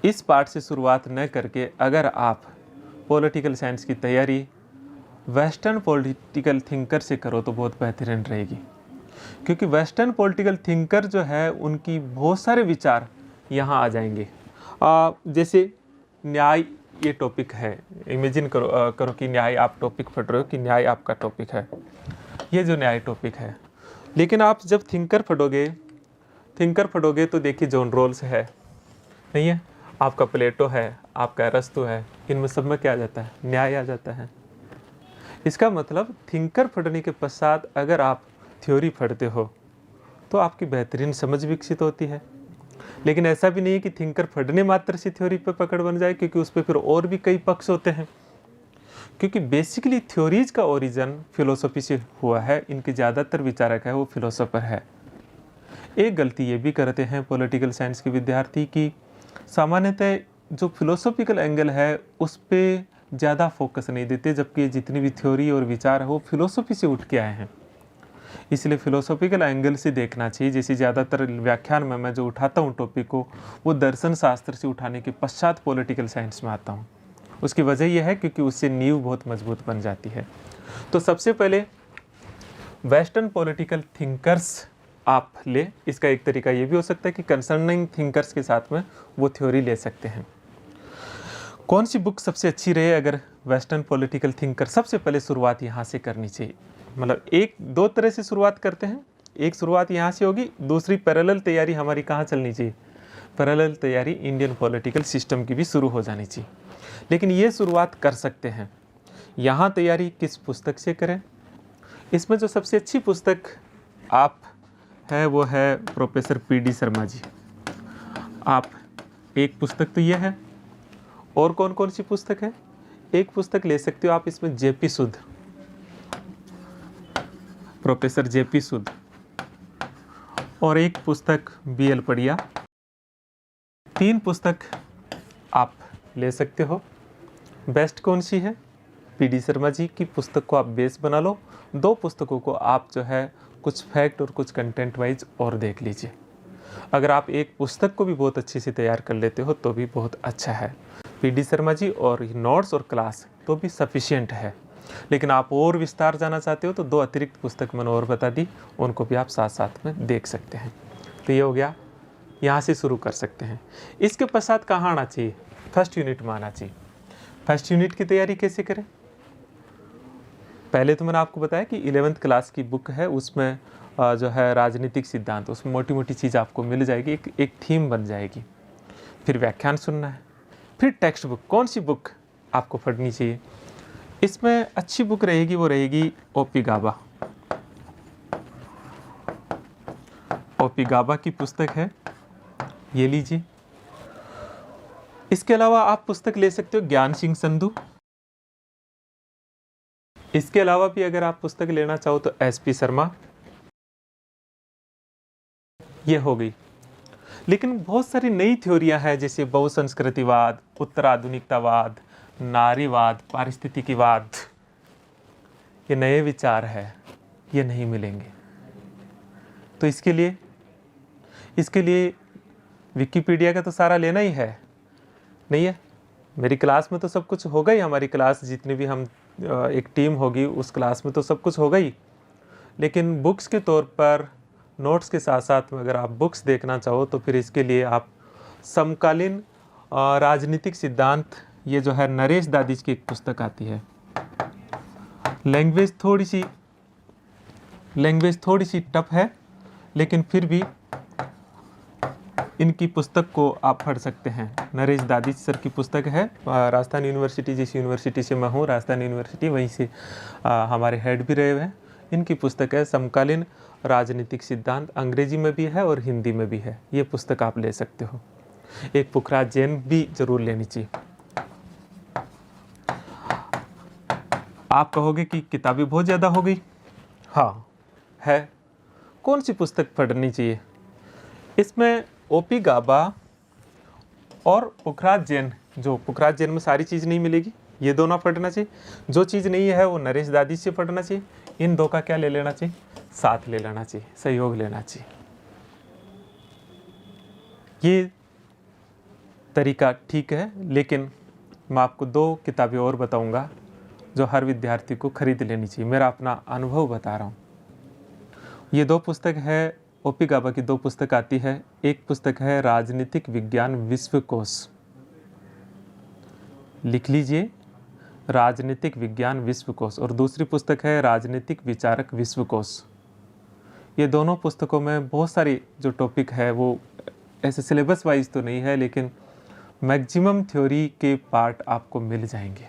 इस पार्ट से शुरुआत न करके अगर आप पॉलिटिकल साइंस की तैयारी वेस्टर्न पॉलिटिकल थिंकर से करो तो बहुत बेहतरीन रहेगी। क्योंकि वेस्टर्न पॉलिटिकल थिंकर जो है उनकी बहुत सारे विचार यहाँ आ जाएंगे। जैसे न्याय ये टॉपिक है, इमेजिन करो कि न्याय आप टॉपिक पढ़ रहे हो, कि न्याय आपका टॉपिक है, ये जो न्याय टॉपिक है। लेकिन आप जब थिंकर पढ़ोगे तो देखिए जॉन रॉल्स है, नहीं है, आपका प्लेटो है, आपका अरस्तु है, इनमें सब में क्या आ जाता है? न्याय आ जाता है। इसका मतलब थिंकर पढ़ने के पश्चात अगर आप थ्योरी पढ़ते हो तो आपकी बेहतरीन समझ विकसित होती है। लेकिन ऐसा भी नहीं है कि थिंकर पढ़ने मात्र से थ्योरी पे पकड़ बन जाए, क्योंकि उस पर फिर और भी कई पक्ष होते हैं। क्योंकि बेसिकली थ्योरीज का ओरिजिन फिलोसफी से हुआ है, इनके ज़्यादातर विचारक है वो फिलोसोफर है। एक गलती ये भी करते हैं पॉलिटिकल साइंस के विद्यार्थी कि सामान्यतः जो फिलोसॉफिकल एंगल है उस पर ज़्यादा फोकस नहीं देते, जबकि जितनी भी थ्योरी और विचार है वो फिलोसॉफी से उठ के आए हैं। इसलिए फिलोसॉफिकल एंगल से देखना चाहिए। जैसे ज़्यादातर व्याख्यान में मैं जो उठाता हूँ टॉपिक को, वो दर्शन शास्त्र से उठाने के पश्चात पॉलिटिकल साइंस में आता हूँ। उसकी वजह यह है क्योंकि उससे नींव बहुत मजबूत बन जाती है। तो सबसे पहले वेस्टर्न पॉलिटिकल थिंकर्स आप ले। इसका एक तरीका ये भी हो सकता है कि कंसर्निंग थिंकर्स के साथ में वो थ्योरी ले सकते हैं। कौन सी बुक सबसे अच्छी रहे अगर वेस्टर्न पॉलिटिकल थिंकर? सबसे पहले शुरुआत यहाँ से करनी चाहिए। मतलब एक दो तरह से शुरुआत करते हैं। एक शुरुआत यहाँ से होगी, दूसरी पैरेलल तैयारी हमारी कहाँ चलनी चाहिए? पैरेलल तैयारी इंडियन पॉलिटिकल सिस्टम की भी शुरू हो जानी चाहिए। लेकिन ये शुरुआत कर सकते हैं। यहाँ तैयारी किस पुस्तक से करें? इसमें जो सबसे अच्छी पुस्तक आप है वो है प्रोफेसर पी.डी. शर्मा जी। आप एक पुस्तक तो ये है, और कौन कौन सी पुस्तक है? एक पुस्तक ले सकते हो आप इसमें जे.पी. सुध, प्रोफेसर जे.पी. सुध, और एक पुस्तक बी.एल. पड़िया। 3 पुस्तक आप ले सकते हो। बेस्ट कौन सी है? पी.डी. शर्मा जी की पुस्तक को आप बेस बना लो। 2 पुस्तकों को आप जो है कुछ फैक्ट और कुछ कंटेंट वाइज और देख लीजिए। अगर आप एक पुस्तक को भी बहुत अच्छे से तैयार कर लेते हो तो भी बहुत अच्छा है। पी.डी. शर्मा जी और नोट्स और क्लास तो भी सफिशिएंट है। लेकिन आप और विस्तार जाना चाहते हो तो 2 अतिरिक्त पुस्तक मैंने और बता दी, उनको भी आप साथ साथ में देख सकते हैं। तो ये हो गया, यहाँ से शुरू कर सकते हैं। इसके पश्चात कहाँ आना चाहिए? फर्स्ट यूनिट में आना चाहिए। फर्स्ट यूनिट की तैयारी कैसे करें? पहले तो मैंने आपको बताया कि 11th क्लास की बुक है, उसमें जो है राजनीतिक सिद्धांत, उसमें मोटी मोटी चीज़ आपको मिल जाएगी, एक थीम बन जाएगी। फिर व्याख्यान सुनना है। फिर टेक्स्ट बुक, कौन सी बुक आपको पढ़नी चाहिए? इसमें अच्छी बुक रहेगी वो रहेगी ओ.पी. गाबा। ओ.पी. गाबा की पुस्तक है, ये लीजिए। इसके अलावा आप पुस्तक ले सकते हो ज्ञान सिंह संधू। इसके अलावा भी अगर आप पुस्तक लेना चाहो तो एस.पी. शर्मा, ये हो गई। लेकिन बहुत सारी नई थ्योरियां हैं, जैसे बहुसंस्कृतिवाद, उत्तराधुनिकतावाद, नारीवाद, पारिस्थितिकीवाद। ये नए विचार है, ये नहीं मिलेंगे। तो इसके लिए विकिपीडिया का तो सारा लेना ही है, नहीं है? मेरी क्लास में तो सब कुछ होगा ही। हमारी क्लास जितने भी हम एक टीम होगी, उस क्लास में तो सब कुछ होगा ही, लेकिन बुक्स के तौर पर नोट्स के साथ साथ में अगर आप बुक्स देखना चाहो तो फिर इसके लिए आप समकालीन राजनीतिक सिद्धांत, ये जो है नरेश दादीज की एक पुस्तक आती है। लैंग्वेज थोड़ी सी टफ है, लेकिन फिर भी इनकी पुस्तक को आप पढ़ सकते हैं। नरेश दादीज सर की पुस्तक है। राजस्थान यूनिवर्सिटी, जिस यूनिवर्सिटी से मैं हूँ, राजस्थान यूनिवर्सिटी, वहीं से हमारे हेड भी रहे हुए हैं। इनकी पुस्तक है समकालीन राजनीतिक सिद्धांत, अंग्रेजी में भी है और हिंदी में भी है। ये पुस्तक आप ले सकते हो। एक पुखराज जैन भी जरूर लेनी चाहिए। आप कहोगे कि किताबें बहुत ज़्यादा हो गई। हाँ है। कौन सी पुस्तक पढ़नी चाहिए? इसमें ओपी गाबा और पुखराज जैन, जो पुखराज जैन में सारी चीज़ नहीं मिलेगी, ये दोनों पढ़ना चाहिए। जो चीज़ नहीं है वो नरेश दादी से पढ़ना चाहिए। इन दो का क्या ले लेना चाहिए? साथ ले लेना चाहिए, सहयोग लेना चाहिए। ये तरीका ठीक है, लेकिन मैं आपको 2 किताबें और बताऊंगा जो हर विद्यार्थी को खरीद लेनी चाहिए। मेरा अपना अनुभव बता रहा हूँ। ये 2 पुस्तक है, ओपी गाबा की 2 पुस्तक आती है। एक पुस्तक है राजनीतिक विज्ञान विश्वकोश, लिख लीजिए, राजनीतिक विज्ञान विश्वकोश, और दूसरी पुस्तक है राजनीतिक विचारक विश्वकोश। ये दोनों पुस्तकों में बहुत सारी जो टॉपिक है वो ऐसे सिलेबस वाइज तो नहीं है, लेकिन मैक्सिमम थ्योरी के पार्ट आपको मिल जाएंगे।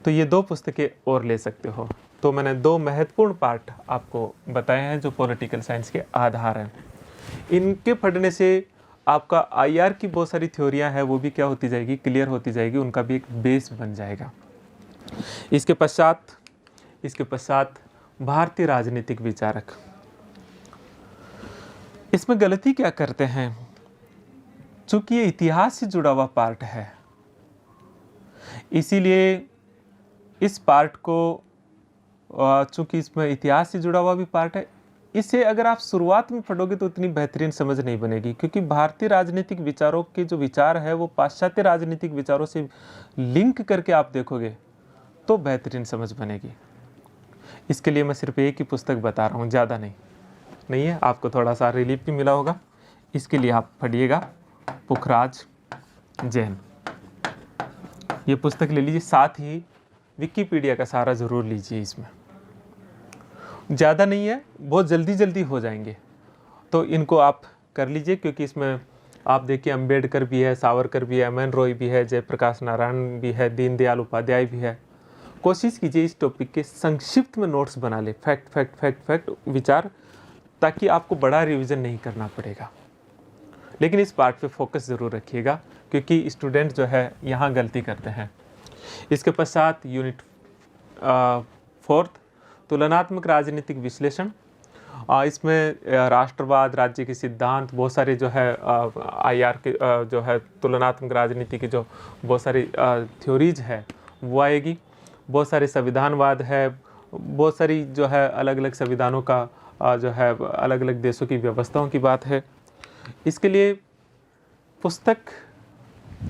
तो ये 2 पुस्तकें और ले सकते हो। तो मैंने 2 महत्वपूर्ण पार्ट आपको बताए हैं जो पॉलिटिकल साइंस के आधार हैं। इनके पढ़ने से आपका आईआर की बहुत सारी थ्योरियां हैं वो भी क्या होती जाएगी, क्लियर होती जाएगी, उनका भी एक बेस बन जाएगा। इसके पश्चात भारतीय राजनीतिक विचारक। इसमें गलती क्या करते हैं? चूंकि ये इतिहास से जुड़ा हुआ पार्ट है, इसीलिए इस पार्ट को, चूंकि इसमें इतिहास से जुड़ा हुआ भी पार्ट है, इसे अगर आप शुरुआत में पढ़ोगे तो उतनी बेहतरीन समझ नहीं बनेगी, क्योंकि भारतीय राजनीतिक विचारों के जो विचार है वो पाश्चात्य राजनीतिक विचारों से लिंक करके आप देखोगे तो बेहतरीन समझ बनेगी। इसके लिए मैं सिर्फ एक ही पुस्तक बता रहा हूँ, ज़्यादा नहीं है। आपको थोड़ा सा रिलीफ भी मिला होगा। इसके लिए आप पढ़िएगा पुखराज जैन, ये पुस्तक ले लीजिए। साथ ही विकिपीडिया का सहारा ज़रूर लीजिए। इसमें ज़्यादा नहीं है, बहुत जल्दी हो जाएंगे, तो इनको आप कर लीजिए, क्योंकि इसमें आप देखिए अंबेडकर भी है, सावरकर भी है, एम.एन. रॉय भी है, जयप्रकाश नारायण भी है, दीनदयाल उपाध्याय भी है। कोशिश कीजिए इस टॉपिक के संक्षिप्त में नोट्स बना ले, फैक्ट विचार, ताकि आपको बड़ा रिवीजन नहीं करना पड़ेगा। लेकिन इस पार्ट पे फोकस ज़रूर रखिएगा, क्योंकि स्टूडेंट जो है यहाँ गलती करते हैं। इसके पश्चात यूनिट 4 तुलनात्मक राजनीतिक विश्लेषण। इसमें राष्ट्रवाद, राज्य के सिद्धांत, बहुत सारे जो है आईआर के जो है तुलनात्मक राजनीति की जो बहुत सारी थ्योरीज है वो आएगी। बहुत सारे संविधानवाद है, बहुत सारी जो है अलग अलग संविधानों का जो है अलग अलग देशों की व्यवस्थाओं की बात है। इसके लिए पुस्तक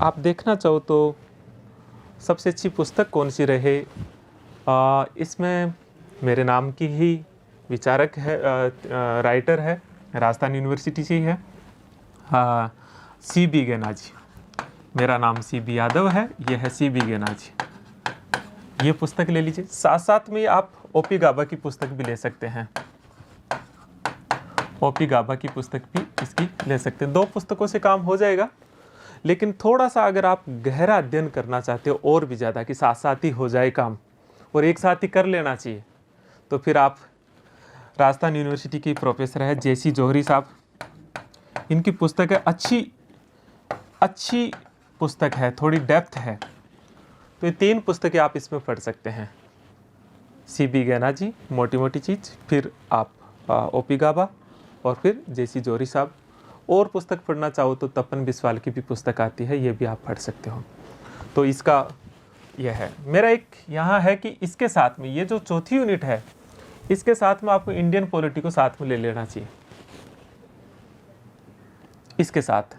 आप देखना चाहो तो सबसे अच्छी पुस्तक कौन सी रहे, इसमें मेरे नाम की ही विचारक है, राइटर है, राजस्थान यूनिवर्सिटी से ही है, सी बी गेनाजी। मेरा नाम सी बी यादव है, ये है सी बी गेनाजी। ये पुस्तक ले लीजिए। साथ साथ में आप ओपी गाबा की पुस्तक भी ले सकते हैं। ओपी गाबा की पुस्तक भी इसकी ले सकते हैं। 2 पुस्तकों से काम हो जाएगा, लेकिन थोड़ा सा अगर आप गहरा अध्ययन करना चाहते हो और भी ज़्यादा, कि साथ साथ ही हो जाए काम और एक साथ ही कर लेना चाहिए, तो फिर आप राजस्थान यूनिवर्सिटी की प्रोफेसर है जेसी जौहरी साहब, इनकी पुस्तक है, अच्छी पुस्तक है, थोड़ी डेप्थ है। तो ये 3 पुस्तकें आप इसमें पढ़ सकते हैं। सी बी गेनाजी, मोटी चीज़, फिर आप ओपी गाबा, और फिर जेसी जौहरी साहब। और पुस्तक पढ़ना चाहो तो तपन बिस्वाल की भी पुस्तक आती है, ये भी आप पढ़ सकते हो। तो इसका यह है। मेरा एक यहाँ है कि इसके साथ में ये जो चौथी यूनिट है, इसके साथ में आपको इंडियन पॉलिटी को साथ में ले लेना चाहिए, इसके साथ।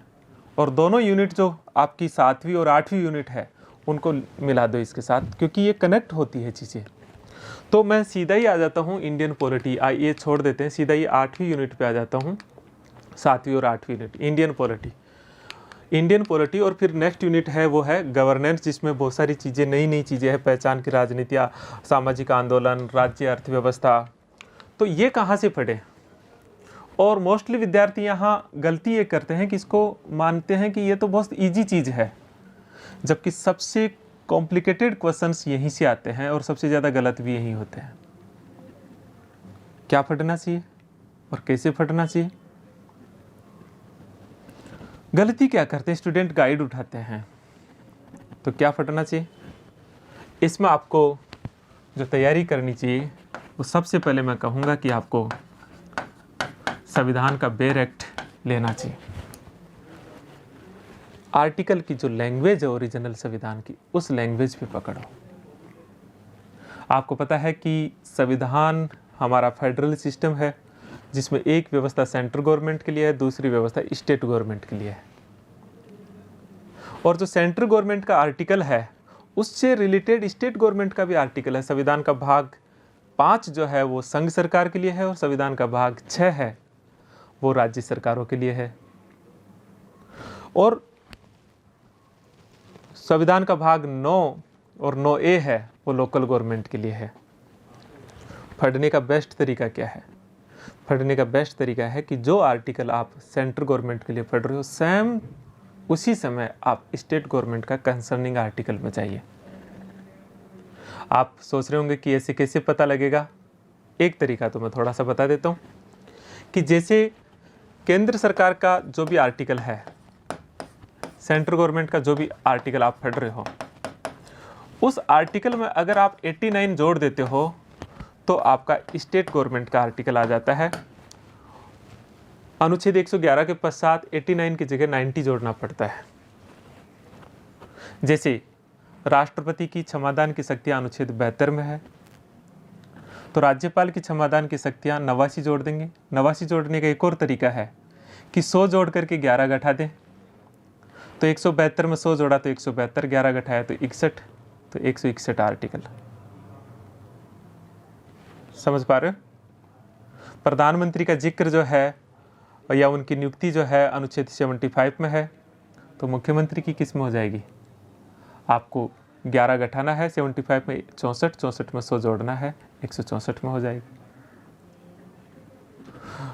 और दोनों यूनिट जो आपकी 7वीं और 8वीं यूनिट है उनको मिला दो इसके साथ, क्योंकि ये कनेक्ट होती है चीज़ें। तो मैं सीधा ही आ जाता हूँ इंडियन पॉलिटी, ये छोड़ देते हैं, सीधा ही 8वीं यूनिट पे आ जाता हूँ, 7वीं और 8वीं unit Indian polity. Indian polity और फिर नेक्स्ट यूनिट है वो है गवर्नेंस, जिसमें बहुत सारी चीज़ें, नई नई चीज़ें हैं, पहचान की राजनीति, सामाजिक आंदोलन, राज्य अर्थव्यवस्था। तो ये कहाँ से पढ़े? और मोस्टली विद्यार्थी यहाँ गलती ये करते हैं कि इसको मानते हैं कि ये तो बहुत ईजी चीज़ है, जबकि सबसे कॉम्प्लिकेटेड क्वेश्चंस यहीं से आते हैं और सबसे ज़्यादा गलत भी यहीं होते हैं। क्या पढ़ना चाहिए और कैसे पढ़ना चाहिए? गलती क्या करते हैं स्टूडेंट? गाइड उठाते हैं। तो क्या पढ़ना चाहिए? इसमें आपको जो तैयारी करनी चाहिए वो सबसे पहले मैं कहूँगा कि आपको संविधान का बेयर एक्ट लेना चाहिए। आर्टिकल की जो लैंग्वेज है ओरिजिनल संविधान की, उस लैंग्वेज पे पकड़ो। आपको पता है कि संविधान हमारा फेडरल सिस्टम है, जिसमें एक व्यवस्था सेंट्रल गवर्नमेंट के लिए है, दूसरी व्यवस्था स्टेट गवर्नमेंट के लिए है। और जो सेंट्रल गवर्नमेंट का आर्टिकल है उससे रिलेटेड स्टेट गवर्नमेंट का भी आर्टिकल है। संविधान का भाग 5 जो है वो संघ सरकार के लिए है और संविधान का भाग 6 है वो राज्य सरकारों के लिए है। और संविधान का भाग 9 और 9A है वो लोकल गवर्नमेंट के लिए है। पढ़ने का बेस्ट तरीका क्या है? पढ़ने का बेस्ट तरीका है कि जो आर्टिकल आप सेंट्रल गवर्नमेंट के लिए पढ़ रहे हो, सेम उसी समय आप स्टेट गवर्नमेंट का कंसर्निंग आर्टिकल में चाहिए। आप सोच रहे होंगे कि ऐसे कैसे पता लगेगा? एक तरीका तो मैं थोड़ा सा बता देता हूँ कि जैसे केंद्र सरकार का जो भी आर्टिकल है, सेंट्रल गवर्नमेंट का जो भी आर्टिकल आप पढ़ रहे हो, उस आर्टिकल में अगर आप 89 जोड़ देते हो तो आपका स्टेट गवर्नमेंट का आर्टिकल आ जाता है। अनुच्छेद 111 के पश्चात 89 की जगह 90 जोड़ना पड़ता है। जैसे राष्ट्रपति की क्षमादान की शक्तियां अनुच्छेद 72 में है, तो राज्यपाल की क्षमादान की शक्तियां 89 जोड़ देंगे। 89 जोड़ने का एक और तरीका है कि 100 जोड़ करके 11 घटा दें। तो 172 में 100 जोड़ा तो 172, 11 घटाया तो 61, तो 161 आर्टिकल। समझ पा रहे हो? प्रधानमंत्री का जिक्र जो है या उनकी नियुक्ति जो है अनुच्छेद 75 में है, तो मुख्यमंत्री की किस में हो जाएगी? आपको 11 घटाना है, 75 में 64, 64 में 100 जोड़ना है, 164 में हो जाएगी।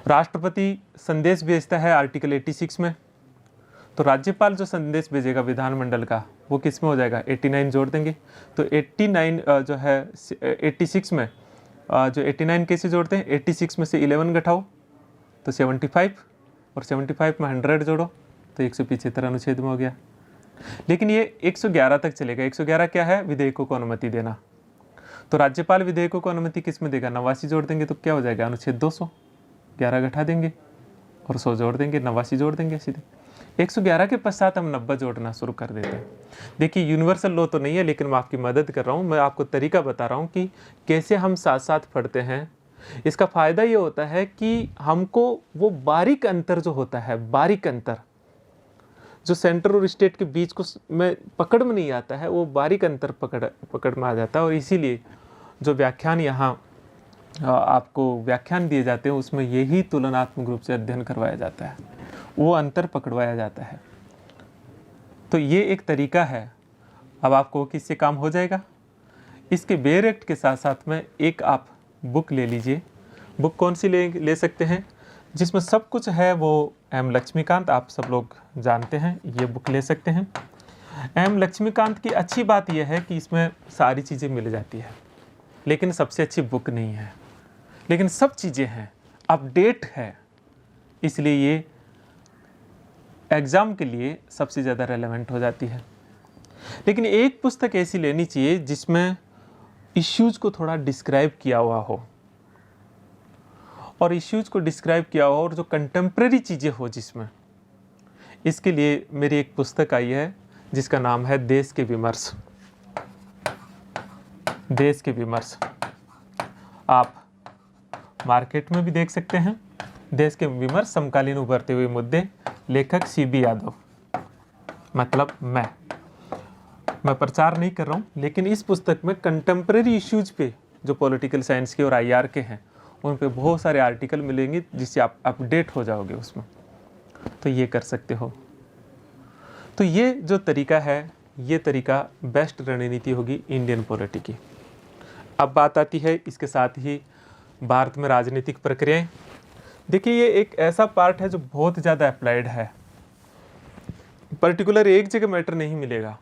राष्ट्रपति संदेश भेजता है आर्टिकल 86 में, तो राज्यपाल जो संदेश भेजेगा विधानमंडल का वो किस में हो जाएगा? 89 जोड़ देंगे। तो 89 जो है 86 में जो 89 कैसे जोड़ते हैं? 86 में से 11 घटाओ तो 75, और 75 में 100 जोड़ो तो 175 अनुच्छेद में हो गया। लेकिन ये 111 तक चलेगा। 111 क्या है? विधेयकों को अनुमति देना। तो राज्यपाल विधेयकों को अनुमति किस में देगा? 89 जोड़ देंगे तो क्या हो जाएगा? अनुच्छेद 200। 11 घटा देंगे और 100 जोड़ देंगे, 89 जोड़ देंगे सीधे। 111 के पश्चात हम 90 जोड़ना शुरू कर देते हैं। देखिए यूनिवर्सल लॉ तो नहीं है, लेकिन मैं आपकी मदद कर रहा हूँ, मैं आपको तरीका बता रहा हूँ कि कैसे हम साथ साथ पढ़ते हैं। इसका फ़ायदा ये होता है कि हमको वो बारीक अंतर जो होता है, बारीक अंतर जो सेंटर और स्टेट के बीच को में पकड़ में नहीं आता है, वो बारीक अंतर पकड़ में आ जाता है। और इसीलिए जो व्याख्यान यहाँ आपको व्याख्यान दिए जाते हैं उसमें यही तुलनात्मक रूप से अध्ययन करवाया जाता है, वो अंतर पकड़वाया जाता है। तो ये एक तरीका है। अब आपको किससे काम हो जाएगा? इसके बेयर एक्ट के साथ साथ में एक आप बुक ले लीजिए। बुक कौन सी ले सकते हैं? जिसमें सब कुछ है वो एम लक्ष्मीकांत, आप सब लोग जानते हैं, ये बुक ले सकते हैं। एम लक्ष्मीकांत की अच्छी बात यह है कि इसमें सारी चीज़ें मिल जाती है, लेकिन सबसे अच्छी बुक नहीं है, लेकिन सब चीज़ें हैं, अपडेट है, इसलिए ये एग्ज़ाम के लिए सबसे ज़्यादा रेलेवेंट हो जाती है। लेकिन एक पुस्तक ऐसी लेनी चाहिए जिसमें इश्यूज़ को थोड़ा डिस्क्राइब किया हुआ हो, और इश्यूज़ को डिस्क्राइब किया हुआ और जो कंटेम्प्रेरी चीज़ें हो जिसमें। इसके लिए मेरी एक पुस्तक आई है जिसका नाम है देश के विमर्श। देश के विमर्श आप मार्केट में भी देख सकते हैं। देश के विमर्श, समकालीन उभरते हुए मुद्दे, लेखक CB यादव, मतलब मैं। मैं प्रचार नहीं कर रहा हूँ, लेकिन इस पुस्तक में कंटेम्प्रेरी इश्यूज पे जो पॉलिटिकल साइंस के और आईआर के हैं उन पे बहुत सारे आर्टिकल मिलेंगे जिससे आप अपडेट हो जाओगे उसमें, तो ये कर सकते हो। तो ये जो तरीका है, ये तरीका बेस्ट रणनीति होगी इंडियन पॉलिटी की। अब बात आती है इसके साथ ही भारत में राजनीतिक प्रक्रियाएं। देखिए, ये एक ऐसा पार्ट है जो बहुत ज़्यादा अप्लाइड है, पर्टिकुलर एक जगह मैटर नहीं मिलेगा।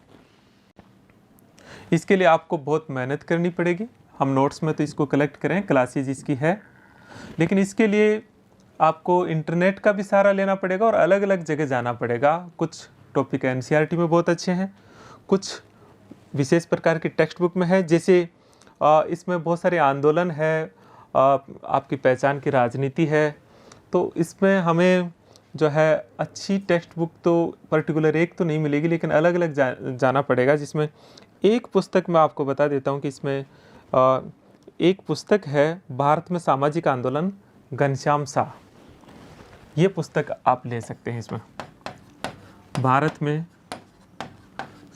इसके लिए आपको बहुत मेहनत करनी पड़ेगी। हम नोट्स में तो इसको कलेक्ट करें, क्लासेज इसकी है, लेकिन इसके लिए आपको इंटरनेट का भी सहारा लेना पड़ेगा और अलग अलग जगह जाना पड़ेगा। कुछ टॉपिक एनसीईआरटी में बहुत अच्छे हैं, कुछ विशेष प्रकार की टेक्स्ट बुक में है, जैसे इसमें बहुत सारे आंदोलन है, आपकी पहचान की राजनीति है, तो इसमें हमें जो है अच्छी टेक्स्ट बुक तो पर्टिकुलर एक तो नहीं मिलेगी, लेकिन अलग अलग जाना पड़ेगा। जिसमें एक पुस्तक मैं आपको बता देता हूँ कि इसमें एक पुस्तक है भारत में सामाजिक आंदोलन, घनश्याम शाह, ये पुस्तक आप ले सकते हैं। इसमें भारत में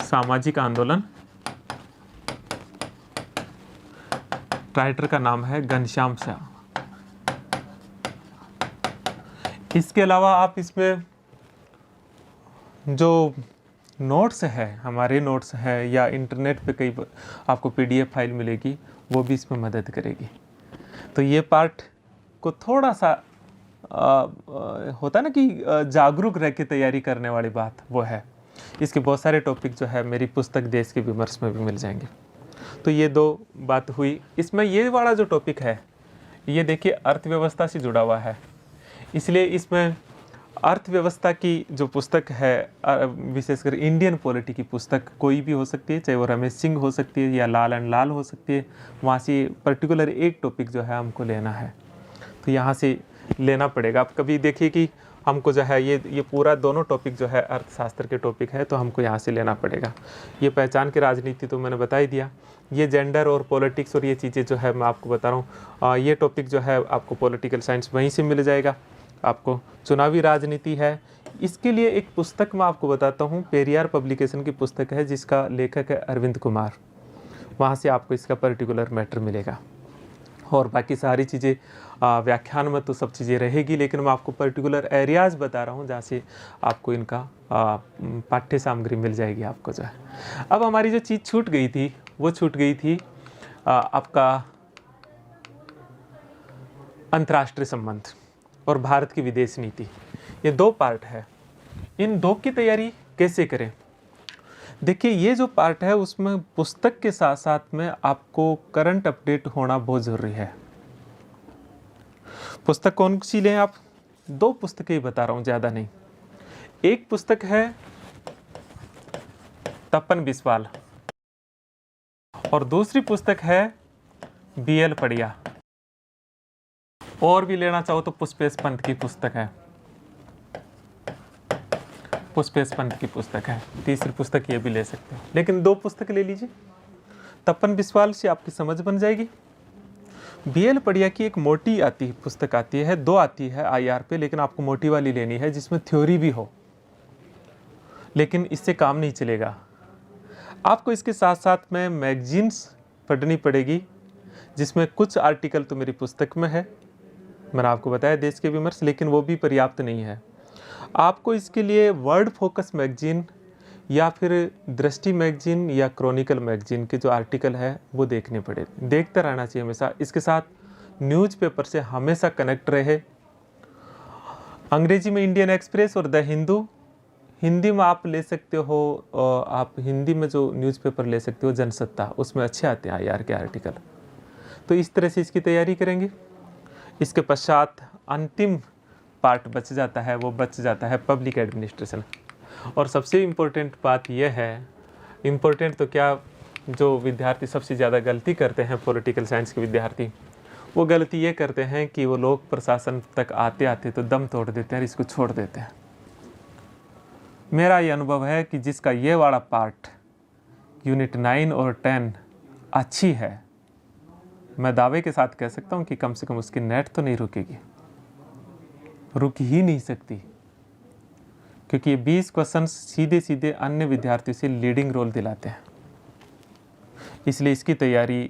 सामाजिक आंदोलन, राइटर का नाम है घनश्याम शाह। इसके अलावा आप इसमें जो नोट्स है, हमारे नोट्स है, या इंटरनेट पे कई आपको पीडीएफ फाइल मिलेगी, वो भी इसमें मदद करेगी। तो ये पार्ट को थोड़ा सा होता है ना कि जागरूक रह के तैयारी करने वाली बात वो है। इसके बहुत सारे टॉपिक जो है मेरी पुस्तक देश के विमर्श में भी मिल जाएंगे। तो ये दो बात हुई। इसमें ये वाला जो टॉपिक है, ये देखिए अर्थव्यवस्था से जुड़ा हुआ है, इसलिए इसमें अर्थव्यवस्था की जो पुस्तक है, विशेषकर इंडियन पॉलिटी की पुस्तक कोई भी हो सकती है, चाहे वो रमेश सिंह हो सकती है या लाल एंड लाल हो सकती है, वहाँ से पर्टिकुलर एक टॉपिक जो है हमको लेना है, तो यहाँ से लेना पड़ेगा। आप कभी देखिए कि हमको जो है ये पूरा दोनों टॉपिक जो है अर्थशास्त्र के टॉपिक है, तो हमको यहाँ से लेना पड़ेगा। ये पहचान की राजनीति तो मैंने बता ही दिया। ये जेंडर और पॉलिटिक्स और ये चीज़ें जो है मैं आपको बता रहा हूँ, ये टॉपिक जो है आपको पॉलिटिकल साइंस वहीं से मिल जाएगा। आपको चुनावी राजनीति है, इसके लिए एक पुस्तक मैं आपको बताता हूँ, पेरियार पब्लिकेशन की पुस्तक है जिसका लेखक है अरविंद कुमार, वहाँ से आपको इसका पर्टिकुलर मैटर मिलेगा। और बाकी सारी चीज़ें व्याख्यान में तो सब चीज़ें रहेगी, लेकिन मैं आपको पर्टिकुलर एरियाज़ बता रहा हूँ जहाँ से आपको इनका पाठ्य सामग्री मिल जाएगी आपको जो है। अब हमारी जो चीज़ छूट गई थी वो छूट गई थी आपका अंतर्राष्ट्रीय संबंध और भारत की विदेश नीति। ये दो पार्ट है, इन दो की तैयारी कैसे करें? देखिए, ये जो पार्ट है उसमें पुस्तक के साथ साथ में आपको करंट अपडेट होना बहुत ज़रूरी है। पुस्तक कौन सी लें आप? दो पुस्तकें ही बता रहा हूँ, ज़्यादा नहीं। एक पुस्तक है तपन बिस्वाल और दूसरी पुस्तक है बीएल पड़िया। और भी लेना चाहो तो पुष्पेश पंत की पुस्तक है, पुष्पेश पंत की पुस्तक है। तीसरी पुस्तक ये भी ले सकते हो, लेकिन दो पुस्तक ले लीजिए। तपन बिस्वाल से आपकी समझ बन जाएगी। बीएल पड़िया की एक मोटी आती है पुस्तक आती है, दो आती है आईआर पे, लेकिन आपको मोटी वाली लेनी है जिसमें थ्योरी भी हो, लेकिन इससे काम नहीं चलेगा। आपको इसके साथ साथ में मैगजीन्स पढ़नी पड़ेगी, जिसमें कुछ आर्टिकल तो मेरी पुस्तक में है, मैंने आपको बताया देश के विमर्श, लेकिन वो भी पर्याप्त नहीं है। आपको इसके लिए वर्ल्ड फोकस मैगजीन या फिर दृष्टि मैगजीन या क्रॉनिकल मैगजीन के जो आर्टिकल है वो देखने पड़े, देखते रहना चाहिए हमेशा। इसके साथ न्यूज़पेपर से हमेशा कनेक्ट रहे। अंग्रेजी में इंडियन एक्सप्रेस और द हिंदू, हिंदी में आप ले सकते हो, आप हिंदी में जो न्यूज़पेपर ले सकते हो जनसत्ता, उसमें अच्छे आते हैं आईआर के आर्टिकल। तो इस तरह से इसकी तैयारी करेंगे। इसके पश्चात अंतिम पार्ट बच जाता है, वो बच जाता है पब्लिक एडमिनिस्ट्रेशन। और सबसे इम्पोर्टेंट बात यह है, इम्पोर्टेंट तो क्या, जो विद्यार्थी सबसे ज़्यादा गलती करते हैं पॉलिटिकल साइंस के विद्यार्थी, वो गलती ये करते हैं कि वो लोग प्रशासन तक आते आते तो दम तोड़ देते हैं और इसको छोड़ देते हैं। मेरा ये अनुभव है कि जिसका ये वाला पार्ट यूनिट 9 और 10 अच्छी है, मैं दावे के साथ कह सकता हूँ कि कम से कम उसकी नेट तो नहीं रुकेगी, रुक ही नहीं सकती, क्योंकि ये 20 क्वेश्चन सीधे सीधे अन्य विद्यार्थियों से लीडिंग रोल दिलाते हैं, इसलिए इसकी तैयारी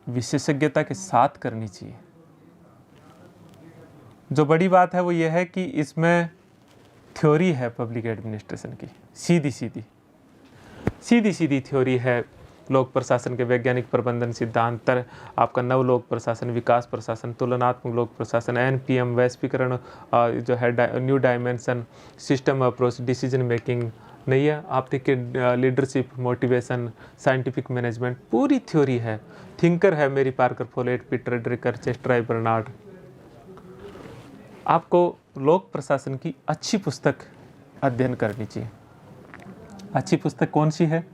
विशेषज्ञता के साथ करनी चाहिए। जो बड़ी बात है वो ये है कि इसमें थ्योरी है पब्लिक एडमिनिस्ट्रेशन की, सीधी सीधी थ्योरी है। लोक प्रशासन के वैज्ञानिक प्रबंधन सिद्धांत, आपका नव लोक प्रशासन, विकास प्रशासन, तुलनात्मक लोक प्रशासन, एनपीएम, वैश्वीकरण, जो है new dimension, system approach, decision making नहीं है। आप देखिए लीडरशिप, मोटिवेशन, साइंटिफिक मैनेजमेंट, पूरी थ्योरी है। थिंकर है Mary Parker Follett, Peter Drucker, Chester Barnard. आपको लोक प्रशासन की अच्छी पुस्तक अध्ययन करनी चाहिए। अच्छी पुस्तक कौन सी है?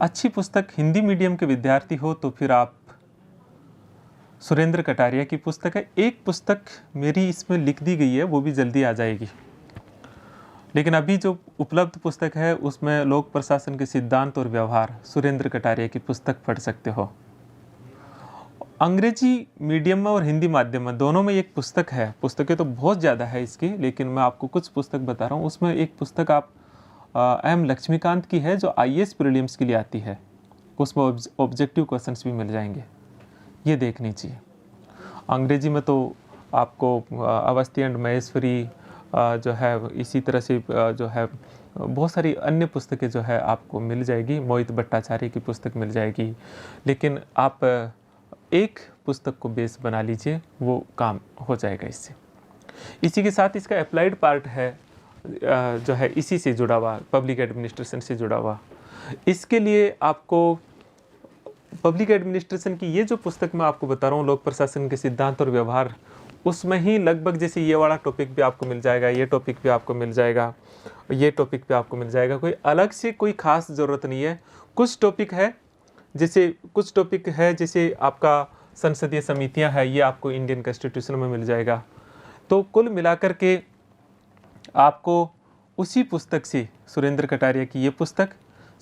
अच्छी पुस्तक हिंदी मीडियम के विद्यार्थी हो तो फिर आप सुरेंद्र कटारिया की पुस्तक है। एक पुस्तक मेरी इसमें लिख दी गई है, वो भी जल्दी आ जाएगी, लेकिन अभी जो उपलब्ध पुस्तक है उसमें लोक प्रशासन के सिद्धांत और व्यवहार, सुरेंद्र कटारिया की पुस्तक पढ़ सकते हो। अंग्रेजी मीडियम में और हिंदी माध्यम में दोनों में एक पुस्तक है, पुस्तकें तो बहुत ज़्यादा है इसकी, लेकिन मैं आपको कुछ पुस्तक बता रहा हूँ। उसमें एक पुस्तक आप एम लक्ष्मीकांत की है जो आईएएस प्रीलिम्स के लिए आती है, उसमें ऑब्जेक्टिव क्वेश्चंस भी मिल जाएंगे, ये देखनी चाहिए। अंग्रेजी में तो आपको अवस्थी एंड महेश्वरी जो है, इसी तरह से जो है बहुत सारी अन्य पुस्तकें जो है आपको मिल जाएगी, मोहित भट्टाचार्य की पुस्तक मिल जाएगी, लेकिन आप एक पुस्तक को बेस बना लीजिए, वो काम हो जाएगा इससे। इसी के साथ इसका अप्लाइड पार्ट है जो है इसी से जुड़ा हुआ, पब्लिक एडमिनिस्ट्रेशन से जुड़ा हुआ। इसके लिए आपको पब्लिक एडमिनिस्ट्रेशन की ये जो पुस्तक मैं आपको बता रहा हूँ, लोक प्रशासन के सिद्धांत और व्यवहार, उसमें ही लगभग जैसे ये वाला टॉपिक भी आपको मिल जाएगा, ये टॉपिक भी आपको मिल जाएगा, ये टॉपिक भी आपको मिल जाएगा। कोई अलग से कोई खास ज़रूरत नहीं है। कुछ टॉपिक है जैसे आपका संसदीय समितियां है, ये आपको इंडियन कॉन्स्टिट्यूशन में मिल जाएगा। तो कुल मिलाकर के आपको उसी पुस्तक से, सुरेंद्र कटारिया की ये पुस्तक,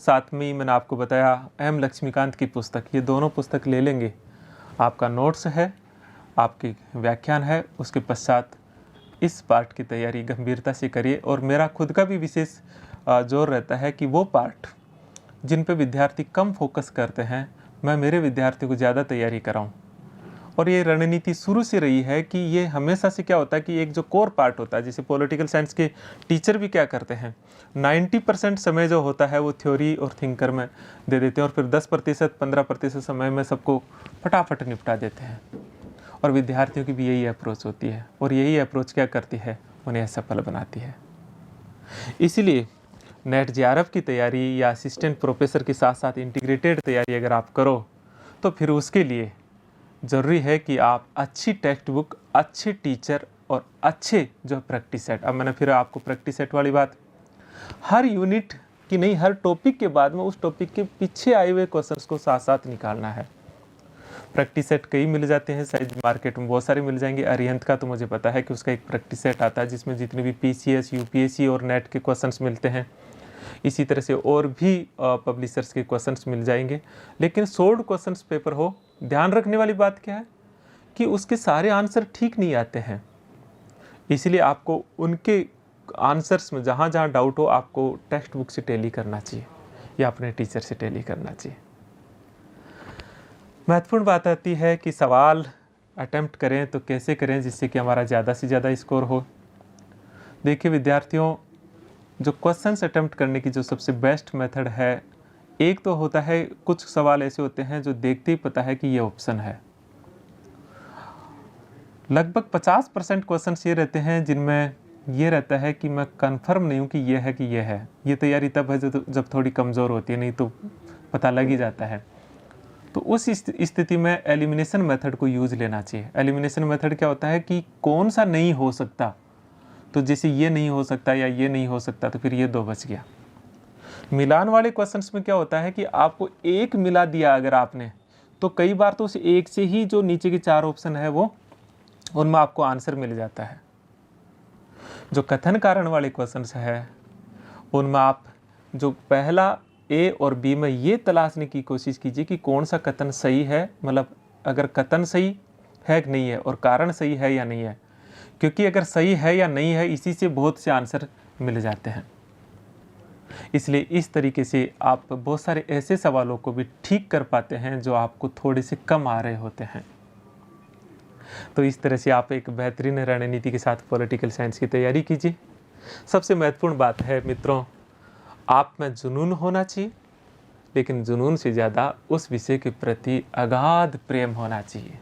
साथ में मैंने आपको बताया एम लक्ष्मीकांत की पुस्तक, ये दोनों पुस्तक ले लेंगे। आपका नोट्स है, आपकी व्याख्यान है, उसके पश्चात इस पार्ट की तैयारी गंभीरता से करिए। और मेरा खुद का भी विशेष जोर रहता है कि वो पार्ट जिन पे विद्यार्थी कम फोकस करते हैं, मैं मेरे विद्यार्थियों को ज़्यादा तैयारी कराऊं। और ये रणनीति शुरू से रही है कि ये हमेशा से क्या होता है कि एक जो कोर पार्ट होता है, जैसे पॉलिटिकल साइंस के टीचर भी क्या करते हैं, 90% समय जो होता है वो थ्योरी और थिंकर में दे देते हैं, और फिर 10% 15% समय में सबको फटाफट निपटा देते हैं। और विद्यार्थियों की भी यही अप्रोच होती है, और यही अप्रोच क्या करती है, उन्हें सफल बनाती है। इसीलिए नेट जेआरएफ की तैयारी या असिस्टेंट प्रोफेसर के साथ साथ इंटीग्रेटेड तैयारी अगर आप करो, तो फिर उसके लिए ज़रूरी है कि आप अच्छी टेक्स्ट बुक, अच्छे टीचर और अच्छे जो प्रैक्टिस सेट, अब मैंने फिर आपको प्रैक्टिस सेट वाली बात, हर यूनिट की नहीं, हर टॉपिक के बाद में उस टॉपिक के पीछे आए हुए क्वेश्चंस को साथ साथ निकालना है। प्रैक्टिस सेट कई मिल जाते हैं, साइज मार्केट में बहुत सारे मिल जाएंगे। अरिहंत का तो मुझे पता है कि उसका एक प्रैक्टिस सेट आता है जिसमें जितने भी पीसीएस, यूपीएससी और नेट के क्वेश्चंस मिलते हैं। इसी तरह से और भी पब्लिशर्स के क्वेश्चंस मिल जाएंगे, लेकिन शॉर्ट क्वेश्चंस पेपर हो। ध्यान रखने वाली बात क्या है कि उसके सारे आंसर ठीक नहीं आते हैं, इसलिए आपको उनके आंसर्स में जहाँ जहाँ डाउट हो, आपको टेक्स्ट बुक से टैली करना चाहिए या अपने टीचर से टैली करना चाहिए। महत्वपूर्ण बात आती है कि सवाल अटेम्प्ट करें तो कैसे करें जिससे कि हमारा ज़्यादा से ज़्यादा स्कोर हो। देखिए विद्यार्थियों, जो क्वेश्चंस अटेम्प्ट करने की जो सबसे बेस्ट मेथड है, एक तो होता है, कुछ सवाल ऐसे होते हैं जो देखते ही पता है कि ये ऑप्शन है। लगभग 50% क्वेश्चंस ये रहते हैं जिनमें ये रहता है कि मैं कंफर्म नहीं हूँ कि ये है कि ये है। ये तैयारी तब है जब थोड़ी कमज़ोर होती है, नहीं तो पता लग ही जाता है। तो उस स्थिति में एलिमिनेशन मेथड को यूज़ लेना चाहिए। एलिमिनेशन मेथड क्या होता है कि कौन सा नहीं हो सकता, तो जैसे ये नहीं हो सकता या ये नहीं हो सकता, तो फिर ये 2 बच गया। मिलान वाले क्वेश्चंस में क्या होता है कि आपको एक मिला दिया अगर आपने, तो कई बार तो उस एक से ही जो नीचे के 4 ऑप्शन है वो, उनमें आपको आंसर मिल जाता है। जो कथन कारण वाले क्वेश्चंस है उनमें आप जो पहला ए और बी में ये तलाशने की कोशिश कीजिए कि कौन सा कथन सही है, मतलब अगर कथन सही है कि नहीं है और कारण सही है या नहीं है। क्योंकि अगर सही है या नहीं है इसी से बहुत से आंसर मिल जाते हैं। इसलिए इस तरीके से आप बहुत सारे ऐसे सवालों को भी ठीक कर पाते हैं जो आपको थोड़े से कम आ रहे होते हैं। तो इस तरह से आप एक बेहतरीन रणनीति के साथ पॉलिटिकल साइंस की तैयारी कीजिए। सबसे महत्वपूर्ण बात है मित्रों, आप में जुनून होना चाहिए, लेकिन जुनून से ज़्यादा उस विषय के प्रति अगाध प्रेम होना चाहिए।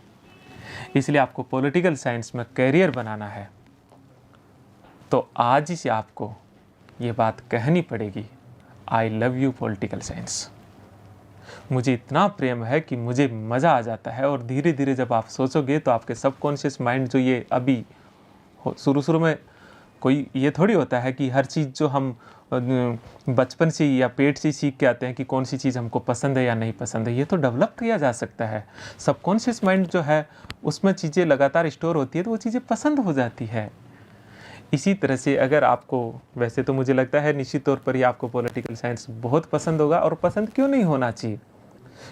इसलिए आपको पॉलिटिकल साइंस में करियर बनाना है तो आज ही से आपको ये बात कहनी पड़ेगी, I love you political science. मुझे इतना प्रेम है कि मुझे मज़ा आ जाता है। और धीरे धीरे जब आप सोचोगे तो आपके सबकॉन्शियस माइंड जो ये अभी शुरू में कोई ये थोड़ी होता है कि हर चीज़ जो हम बचपन से या पेट से सीख के आते हैं कि कौन सी चीज़ हमको पसंद है या नहीं पसंद है, ये तो डेवलप किया जा सकता है। सबकॉन्शियस माइंड जो है उसमें चीज़ें लगातार स्टोर होती है तो वो चीज़ें पसंद हो जाती है। इसी तरह से अगर आपको, वैसे तो मुझे लगता है निश्चित तौर पर ही आपको पॉलिटिकल साइंस बहुत पसंद होगा, और पसंद क्यों नहीं होना चाहिए,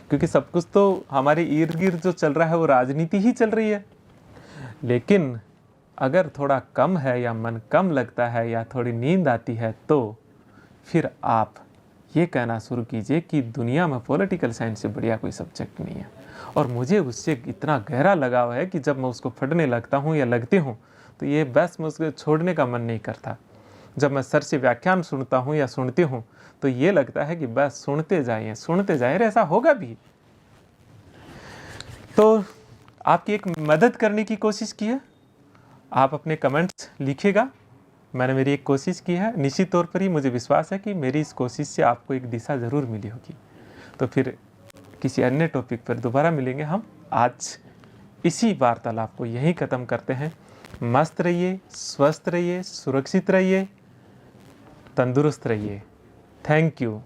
क्योंकि सब कुछ तो हमारे इर्द गिर्द जो चल रहा है वो राजनीति ही चल रही है। लेकिन अगर थोड़ा कम है या मन कम लगता है या थोड़ी नींद आती है तो फिर आप ये कहना शुरू कीजिए कि दुनिया में पॉलिटिकल साइंस से बढ़िया कोई सब्जेक्ट नहीं है। और मुझे उससे इतना गहरा लगाव है कि जब मैं उसको पढ़ने लगता हूँ या लगती हूँ तो ये बस मैं उसको छोड़ने का मन नहीं करता। जब मैं सर से व्याख्यान सुनता हूँ या सुनती हूँ तो ये लगता है कि बस सुनते जाइए, ऐसा होगा भी। तो आपकी एक मदद करने की कोशिश की है, आप अपने कमेंट्स लिखिएगा। मैंने मेरी एक कोशिश की है, निश्चित तौर पर ही मुझे विश्वास है कि मेरी इस कोशिश से आपको एक दिशा ज़रूर मिली होगी। तो फिर किसी अन्य टॉपिक पर दोबारा मिलेंगे हम। आज इसी वार्तालाप को यहीं ख़त्म करते हैं। मस्त रहिए, स्वस्थ रहिए, सुरक्षित रहिए, तंदुरुस्त रहिए। Thank you.